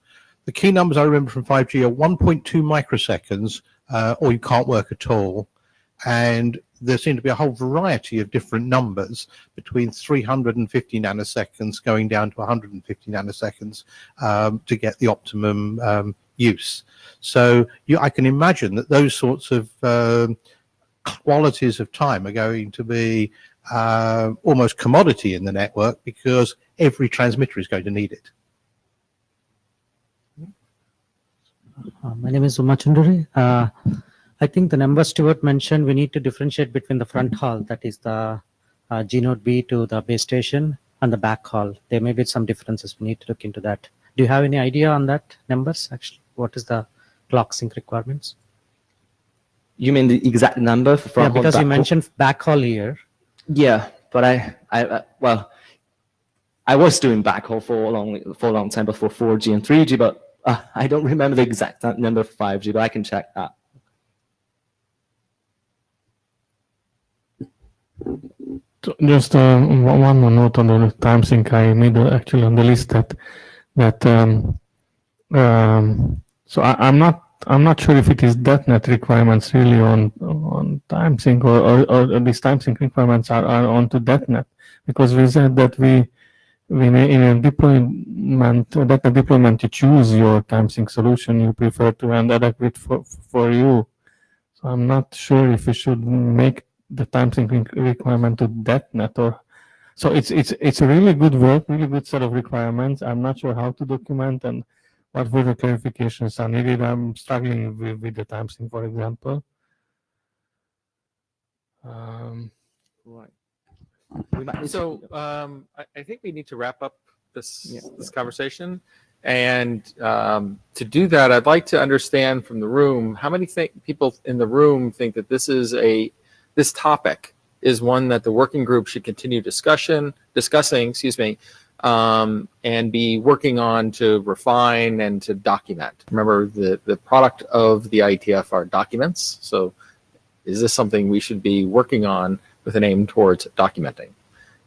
The key numbers I remember from 5G are 1.2 microseconds, or you can't work at all. And there seem to be a whole variety of different numbers between 350 nanoseconds going down to 150 nanoseconds to get the optimum use. So I can imagine that those sorts of qualities of time are going to be almost commodity in the network because every transmitter is going to need it. My name is Uma Chunduri. I think the number Stuart mentioned, we need to differentiate between the front haul, that is the G node B to the base station, and the back haul. There may be some differences. We need to look into that. Do you have any idea on that numbers actually? What is the clock sync requirements? You mean the exact number for front haul? Because you mentioned backhaul here. Yeah, but I was doing backhaul for a long time before 4G and 3G, but I don't remember the exact number for 5G, but I can check that. Just one more note on the time sync. I made actually on the list that so I'm not sure if it is DetNet requirements really on time sync or these time sync requirements are onto DetNet, because we said that we may in a deployment, DetNet deployment, you choose your time sync solution you prefer to and adequate for you. So I'm not sure if we should make the time sync requirement to DetNet, or so it's a really good work, really good set of requirements. I'm not sure how to document and what further clarifications are needed. I'm struggling with the time sync, for example. Right. We might need to- So I think we need to wrap up this conversation. And to do that, I'd like to understand from the room, how many people in the room think that this topic is one that the working group should continue discussing, and be working on to refine and to document. Remember, the product of the IETF are documents. So is this something we should be working on with an aim towards documenting?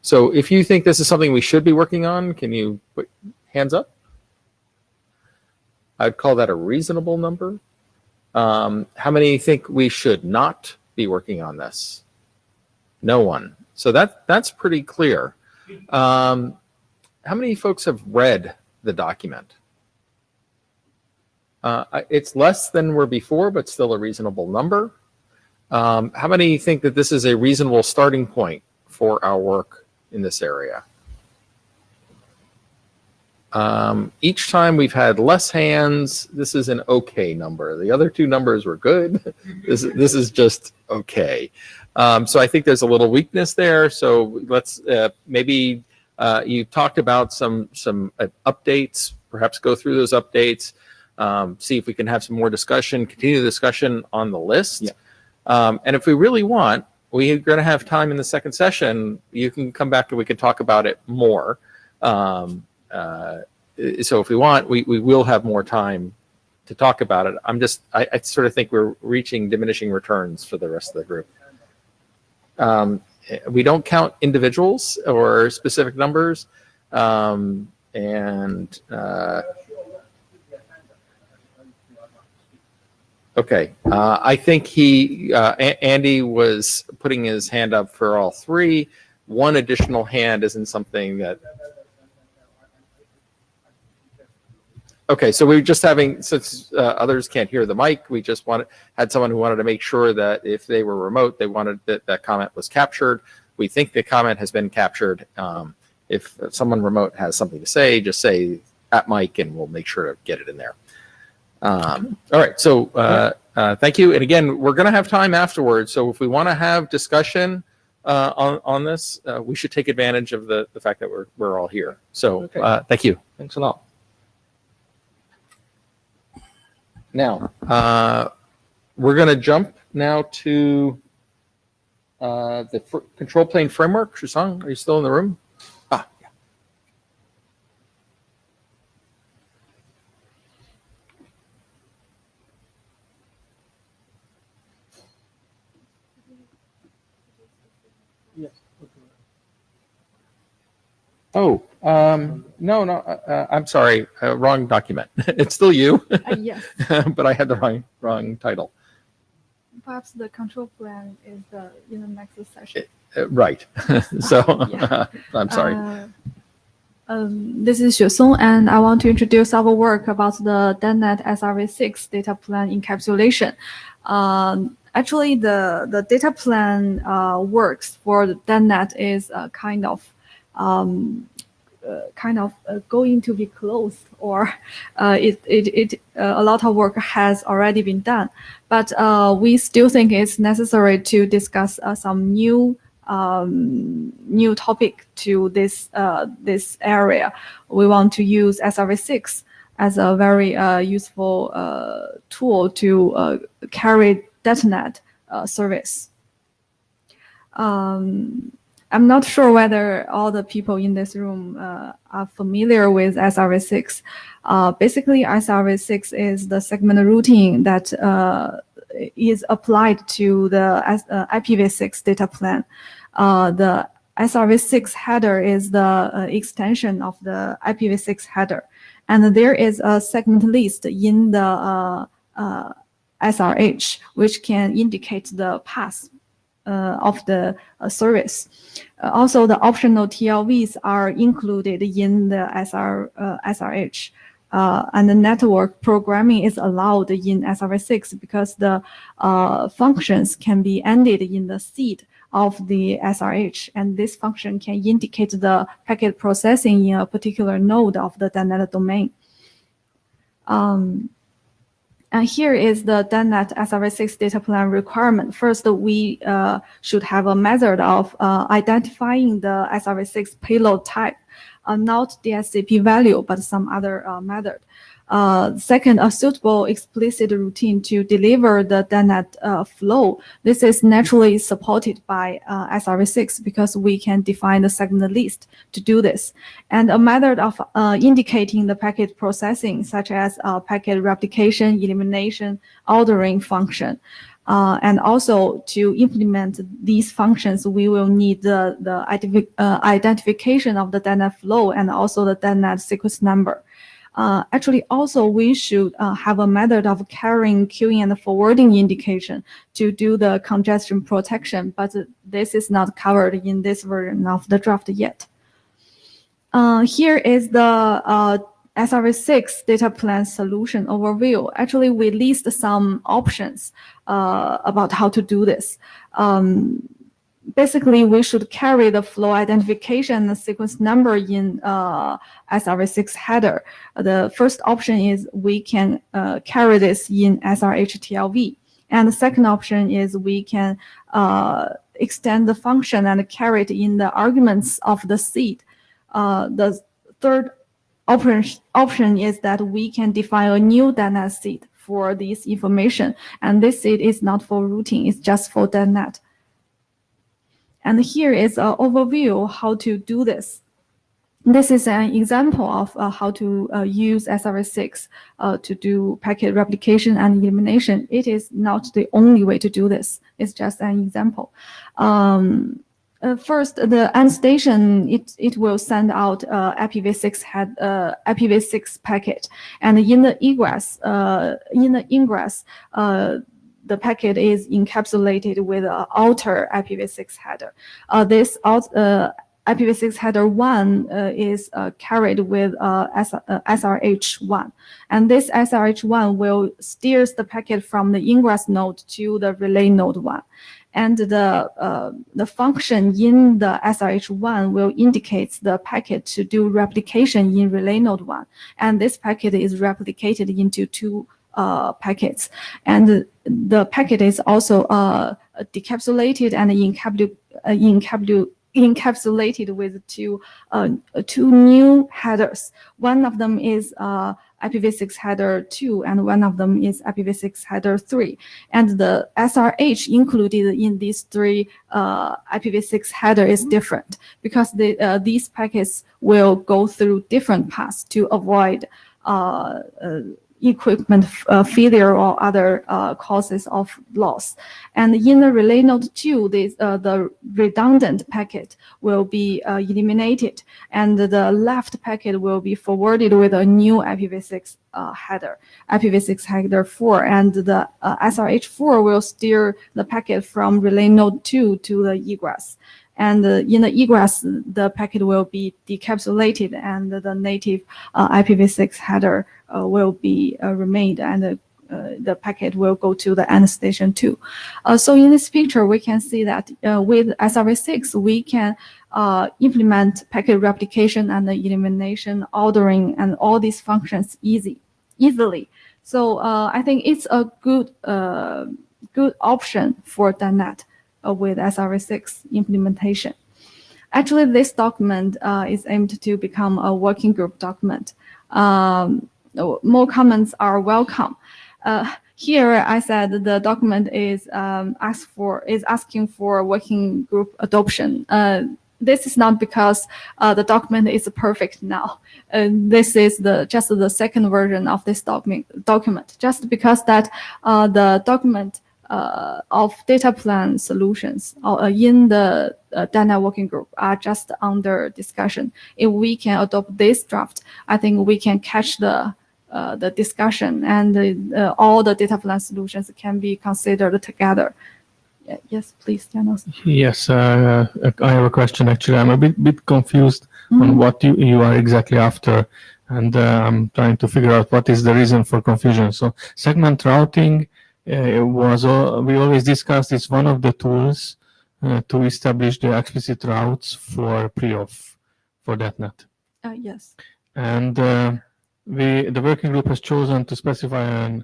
So if you think this is something we should be working on, can you put hands up? I'd call that a reasonable number. How many think we should not be working on this? No one. So that's pretty clear. How many folks have read the document? It's less than were before, but still a reasonable number. How many think that this is a reasonable starting point for our work in this area? Each time we've had less hands, this is an okay number. The other two numbers were good. This is just okay. So I think there's a little weakness there. So let's maybe you talked about some updates. Perhaps go through those updates. See if we can have some more discussion. Continue the discussion on the list. Yeah. And if we really want, we're going to have time in the second session. You can come back and we can talk about it more. So if we want, we will have more time to talk about it. I sort of think we're reaching diminishing returns for the rest of the group. We don't count individuals or specific numbers. Okay, I think Andy was putting his hand up for all three. One additional hand isn't something that. Okay, so we're just having, since others can't hear the mic, we just had someone who wanted to make sure that if they were remote, they wanted that comment was captured. We think the comment has been captured. If someone remote has something to say, just say at mic and we'll make sure to get it in there. All right, so thank you. And again, we're going to have time afterwards. So if we want to have discussion on this, we should take advantage of the fact that we're all here. So Okay. thank you. Thanks a lot. Now, we're going to jump now to the control plane framework. Shusang, are you still in the room? Yeah. Yes. Oh, no, I'm sorry, wrong document. It's still you, Yes. but I had the wrong title. Perhaps the control plan is in the next session. Right. So Yeah. I'm sorry. This is Xue Song, and I want to introduce our work about the DetNet SRv6 data plan encapsulation. Actually, the data plan works for the DetNet is kind of going to be closed, or a lot of work has already been done, but we still think it's necessary to discuss some new topic to this area. We want to use SRv6 as a very useful tool to carry DetNet service. I'm not sure whether all the people in this room are familiar with SRv6. Basically, SRv6 is the segment routing that is applied to the IPv6 data plan. The SRv6 header is the extension of the IPv6 header, and there is a segment list in the SRH, which can indicate the path of the service. Also, the optional TLVs are included in the SRH, and the network programming is allowed in SRv6 because the functions can be ended in the seed of the SRH, and this function can indicate the packet processing in a particular node of the DetNet domain. And here is the DetNet SRv6 data plan requirement. First, we should have a method of identifying the SRv6 payload type, not DSCP value, but some other method. Second, a suitable explicit routine to deliver the DetNet flow. This is naturally supported by SRv6 because we can define the segment list to do this. And a method of indicating the packet processing, such as packet replication, elimination, ordering function. And also to implement these functions, we will need the identification of the DetNet flow and also the DetNet sequence number. Actually, also we should have a method of carrying, queuing, and forwarding indication to do the congestion protection, but this is not covered in this version of the draft yet. Here is the SRv6 data plan solution overview. Actually, we list some options about how to do this. Basically, we should carry the flow identification and the sequence number in SRv6 header. The first option is we can carry this in SRHTLV. And the second option is we can extend the function and carry it in the arguments of the seed. The third option is that we can define a new DetNet seed for this information. And this seed is not for routing, it's just for DetNet. And here is an overview how to do this. This is an example of how to use SRv6 to do packet replication and elimination. It is not the only way to do this. It's just an example. First, the end station, it will send out IPv6 packet, and in the ingress, the packet is encapsulated with an outer IPv6 header. This IPv6 header 1 is carried with SRH1. And this SRH1 will steers the packet from the ingress node to the relay node 1. And the function in the SRH1 will indicate the packet to do replication in relay node 1. And this packet is replicated into two packets, and the packet is also decapsulated and encapsulated with two new headers. One of them is IPv6 header 2, and one of them is IPv6 header 3. And the SRH included in these three IPv6 header is different because these packets will go through different paths to avoid equipment failure or other causes of loss. And in the relay node 2, the redundant packet will be eliminated, and the left packet will be forwarded with a new IPv6 header, IPv6 header 4, and the SRH4 will steer the packet from relay node 2 to the egress. And in the egress, the packet will be decapsulated, and the native IPv6 header will be remained, and the packet will go to the end station 2. So in this picture, we can see that with SRv6, we can implement packet replication and elimination, ordering, and all these functions easily. So I think it's a good option for DetNet with SRv6 implementation. Actually, this document is aimed to become a working group document. More comments are welcome. Here, I said the document is asking for working group adoption. This is not because the document is perfect now. This is just the second version of this document. Just because that the document of data plan solutions in the DetNet working group are just under discussion. If we can adopt this draft, I think we can catch the discussion, and all the data plan solutions can be considered together. Yes, please, Janos. Yes, I have a question. Actually, I'm a bit confused on what you are exactly after, and I'm trying to figure out what is the reason for confusion. So, segment routing we always discussed is one of the tools to establish the explicit routes for pre-auth for DetNet. Yes. And the working group has chosen to specify an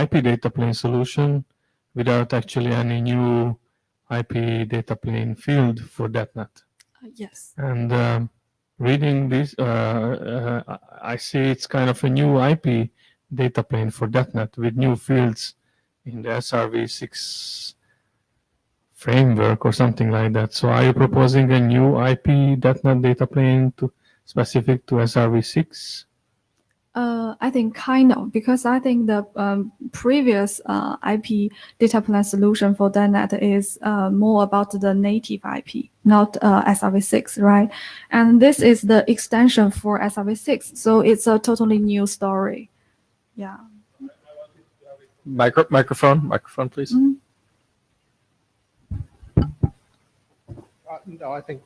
IP data plane solution without actually any new IP data plane field for DetNet. Yes. And reading this, I see it's kind of a new IP data plane for DetNet with new fields in the SRv6 framework or something like that. So are you proposing a new IP DetNet data plane specific to SRv6? I think kind of, because I think the previous IP data plane solution for DetNet is more about the native IP, not SRv6, right? And this is the extension for SRv6, so it's a totally new story. Yeah. Microphone, please. Mhm. No, I think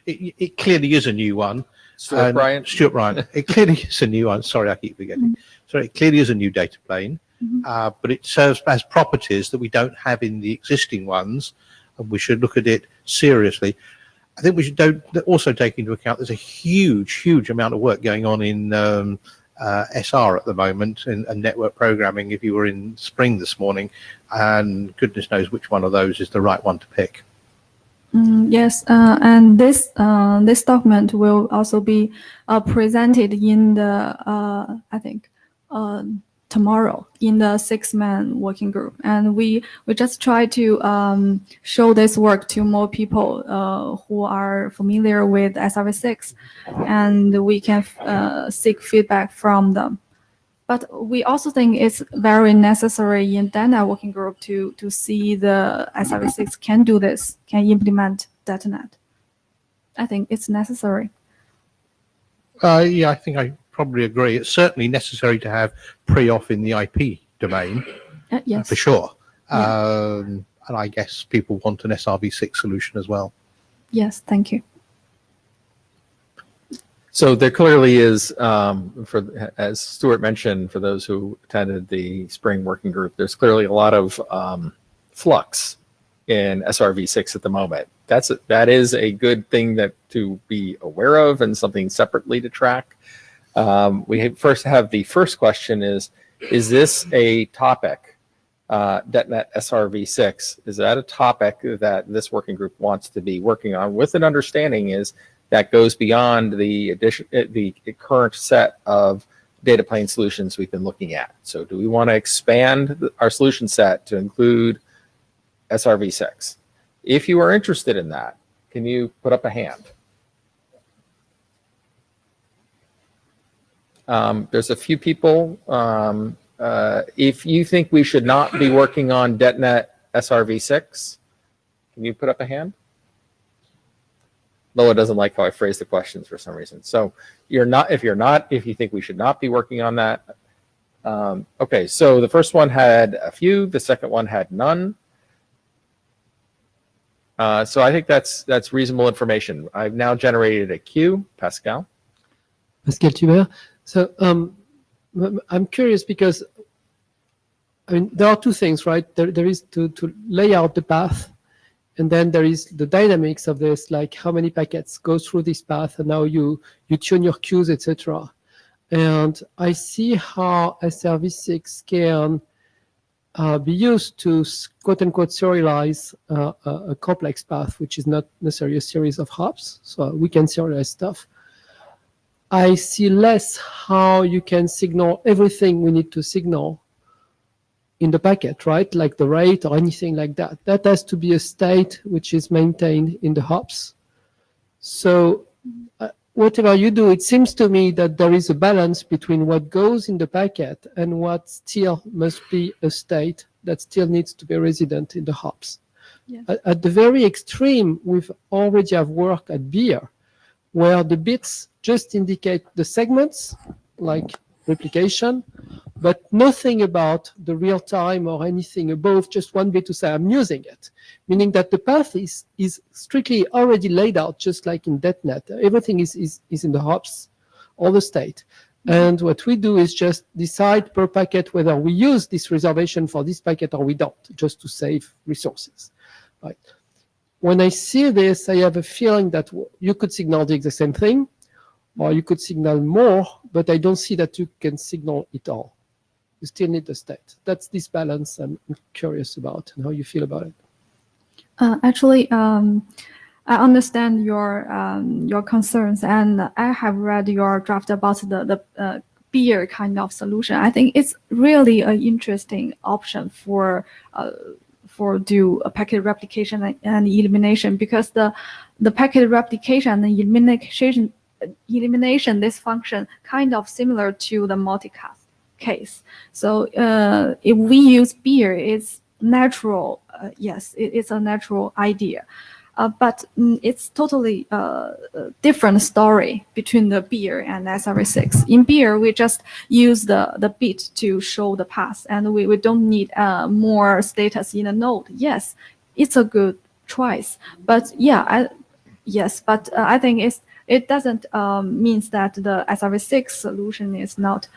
it clearly is a new one. Stuart Bryant. Stuart Bryant. It clearly is a new one. Sorry, I keep forgetting. So it clearly is a new data plane, but it serves as properties that we don't have in the existing ones, and we should look at it seriously. I think we should also take into account there's a huge amount of work going on in SR at the moment and network programming. If you were in Spring this morning, and goodness knows which one of those is the right one to pick. Yes, and this document will also be presented in the I think tomorrow in the 6-man working group, and we just try to show this work to more people who are familiar with SRv6, and we can seek feedback from them. But we also think it's very necessary in DetNet working group to see the SRv6 can do this, can implement DetNet. I think it's necessary. Yeah, I think I probably agree. It's certainly necessary to have pre-off in the IP domain, Yes. for sure. And I guess people want an SRv6 solution as well. Yes, thank you. So there clearly is, as Stuart mentioned, for those who attended the spring working group, there's clearly a lot of flux in SRv6 at the moment. That is a good thing to be aware of and something separately to track. We first have the first question is this a topic, DetNet SRv6? Is that a topic that this working group wants to be working on with an understanding that goes beyond the current set of data plane solutions we've been looking at? So do we want to expand our solution set to include SRv6? If you are interested in that, can you put up a hand? There's a few people. If you think we should not be working on DetNet SRv6, can you put up a hand? Lola doesn't like how I phrase the questions for some reason. So if you think we should not be working on that. Okay, so the first one had a few, the second one had none. So I think that's reasonable information. I've now generated a queue. Pascal. Pascal Tuber. So I'm curious because there are two things, right? There is to lay out the path. And then there is the dynamics of this, like how many packets go through this path, and now you tune your queues, etc. And I see how SRv6 can be used to quote unquote serialize a complex path, which is not necessarily a series of hops. So we can serialize stuff. I see less how you can signal everything we need to signal in the packet, right? Like the rate or anything like that. That has to be a state which is maintained in the hops. So whatever you do, it seems to me that there is a balance between what goes in the packet and what still must be a state that still needs to be resident in the hops. Yes. At the very extreme, we've already have work at beer, where the bits just indicate the segments, like replication, but nothing about the real time or anything above, just one bit to say I'm using it, meaning that the path is strictly already laid out, just like in DetNet. Everything is in the hops, all the state. And what we do is just decide per packet whether we use this reservation for this packet or we don't, just to save resources. Right. When I see this, I have a feeling that you could signal the exact same thing, or you could signal more, but I don't see that you can signal it all. you still need the state. That's this balance I'm curious about and how you feel about it. Actually, I understand your concerns, and I have read your draft about the beer kind of solution. I think it's really an interesting option for do a packet replication and elimination, because the packet replication and elimination this function kind of similar to the multicast case. So if we use beer, it's natural. Yes, it's a natural idea. But it's totally different story between the beer and SRv6. In beer, we just use the bit to show the path, and we don't need more status in a node. Yes, it's a good choice. But yeah, I think it doesn't means that the SRv6 solution is not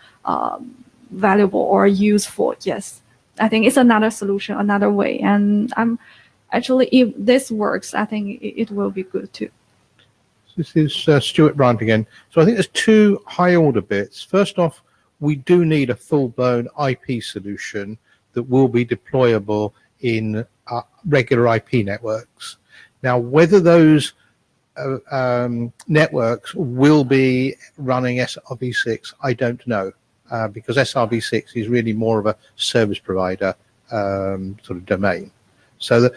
valuable or useful. Yes, I think it's another solution, another way, and actually, if this works, I think it will be good too. This is Stuart Bryant again. So I think there's two high order bits. First off, we do need a full-blown IP solution that will be deployable in regular IP networks. Now, whether those networks will be running SRv6, I don't know, because SRv6 is really more of a service provider sort of domain. So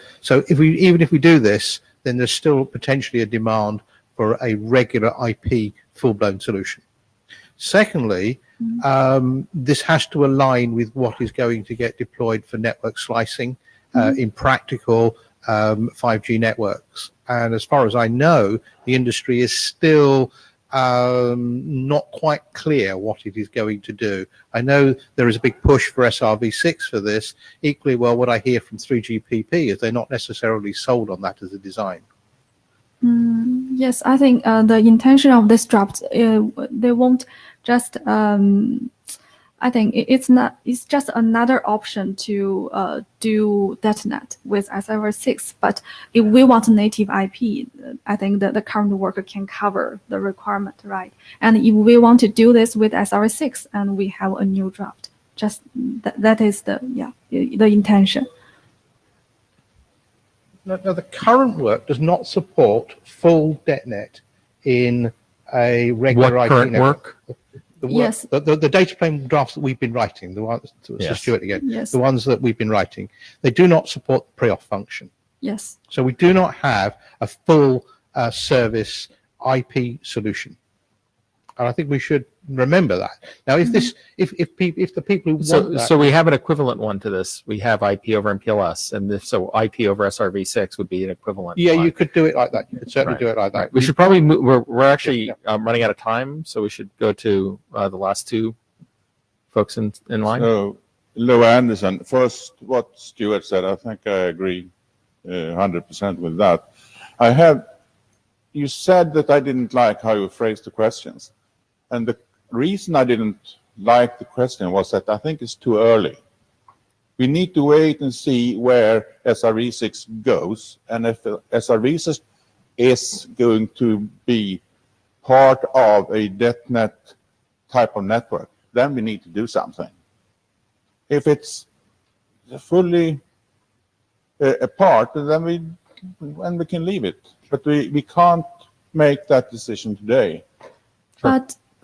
even if we do this, then there's still potentially a demand for a regular IP full-blown solution. Secondly, this has to align with what is going to get deployed for network slicing in practical 5G networks. And as far as I know, the industry is still not quite clear what it is going to do. I know there is a big push for SRv6 for this. Equally well, what I hear from 3GPP is they're not necessarily sold on that as a design. Yes, I think the intention of this draft, they won't just I think it's just another option to do DetNet with SRv6. But if we want native IP, I think that the current worker can cover the requirement, right? And if we want to do this with SRv6, and we have a new draft, just that is the intention. Now, the current work does not support full DetNet in a regular What IP current network. work? Yes. The data plane drafts that we've been writing, the ones, Yes. Stuart again, Yes. the ones that we've been writing, they do not support the pre-off function. Yes. So we do not have a full service IP solution. And I think we should remember that. Now, if this, if the people who want that, So we have an equivalent one to this. We have IP over MPLS, and so IP over SRv6 would be an equivalent. yeah, one. you could do it like that. You could certainly Right. do it like that. Right. We should probably move. We're actually running out of time, so we should go to the last two folks in line. So, Lou Anderson, first, what Stuart said, I think I agree 100% with that. You said that I didn't like how you phrased the questions. And the reason I didn't like the question was that I think it's too early. We need to wait and see where SRv6 goes, and if SRv6 is going to be part of a DetNet type of network, then we need to do something. If it's fully a part, then we can leave it. But we can't make that decision today.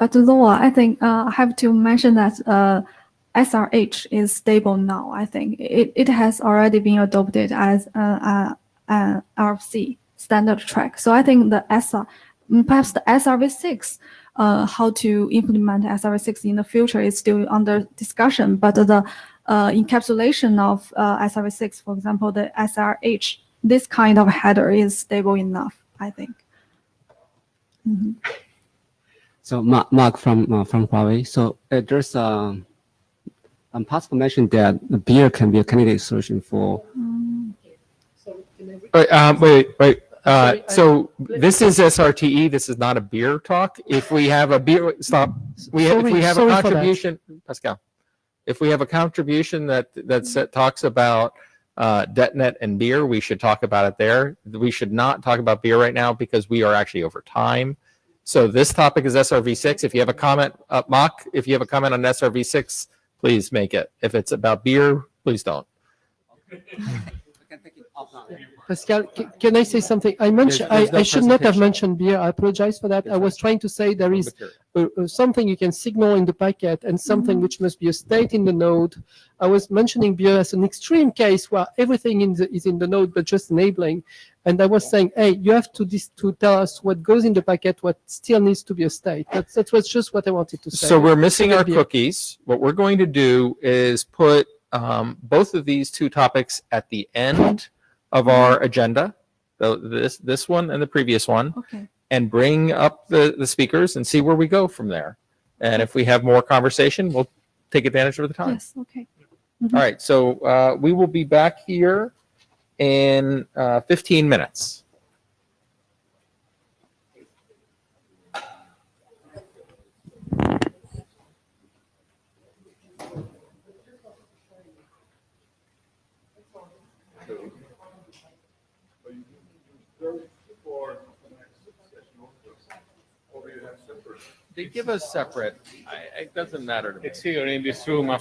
But Laura, I think I have to mention that SRH is stable now. I think it has already been adopted as an RFC standard track. So I think perhaps the SRv6, how to implement SRv6 in the future is still under discussion. But the encapsulation of SRv6, for example, the SRH, this kind of header is stable enough, I think. Mm-hmm. So Mark from Huawei. So there's possible mention that the beer can be a candidate solution for. Wait. So this is SRTE. This is not a beer talk. If we have a beer, stop. If we have a contribution, Pascal. If we have a contribution that talks about DetNet and beer, we should talk about it there. We should not talk about beer right now because we are actually over time. So this topic is SRv6. If you have a comment, Mock, if you have a comment on SRv6, please make it. If it's about beer, please don't. Pascal, can I say something? I mentioned, There's no I should not have presentation. mentioned beer. I apologize for that. I was trying to say there is something you can signal in the packet and something which must be a state in the node. I was mentioning beer as an extreme case where everything is in the node, but just enabling. And I was saying, hey, you have to tell us what goes in the packet, what still needs to be a state. That was just what I wanted to say. So we're missing our Beer. cookies. What we're going to do is put both of these two topics at the end of our agenda, this one and the previous one, Okay. and bring up the speakers and see where we go from there. And if we have more conversation, we'll take advantage of the time. Yes. Okay. All right. So we will be back here in 15 minutes. They give us separate. It doesn't matter to me. It's here in this room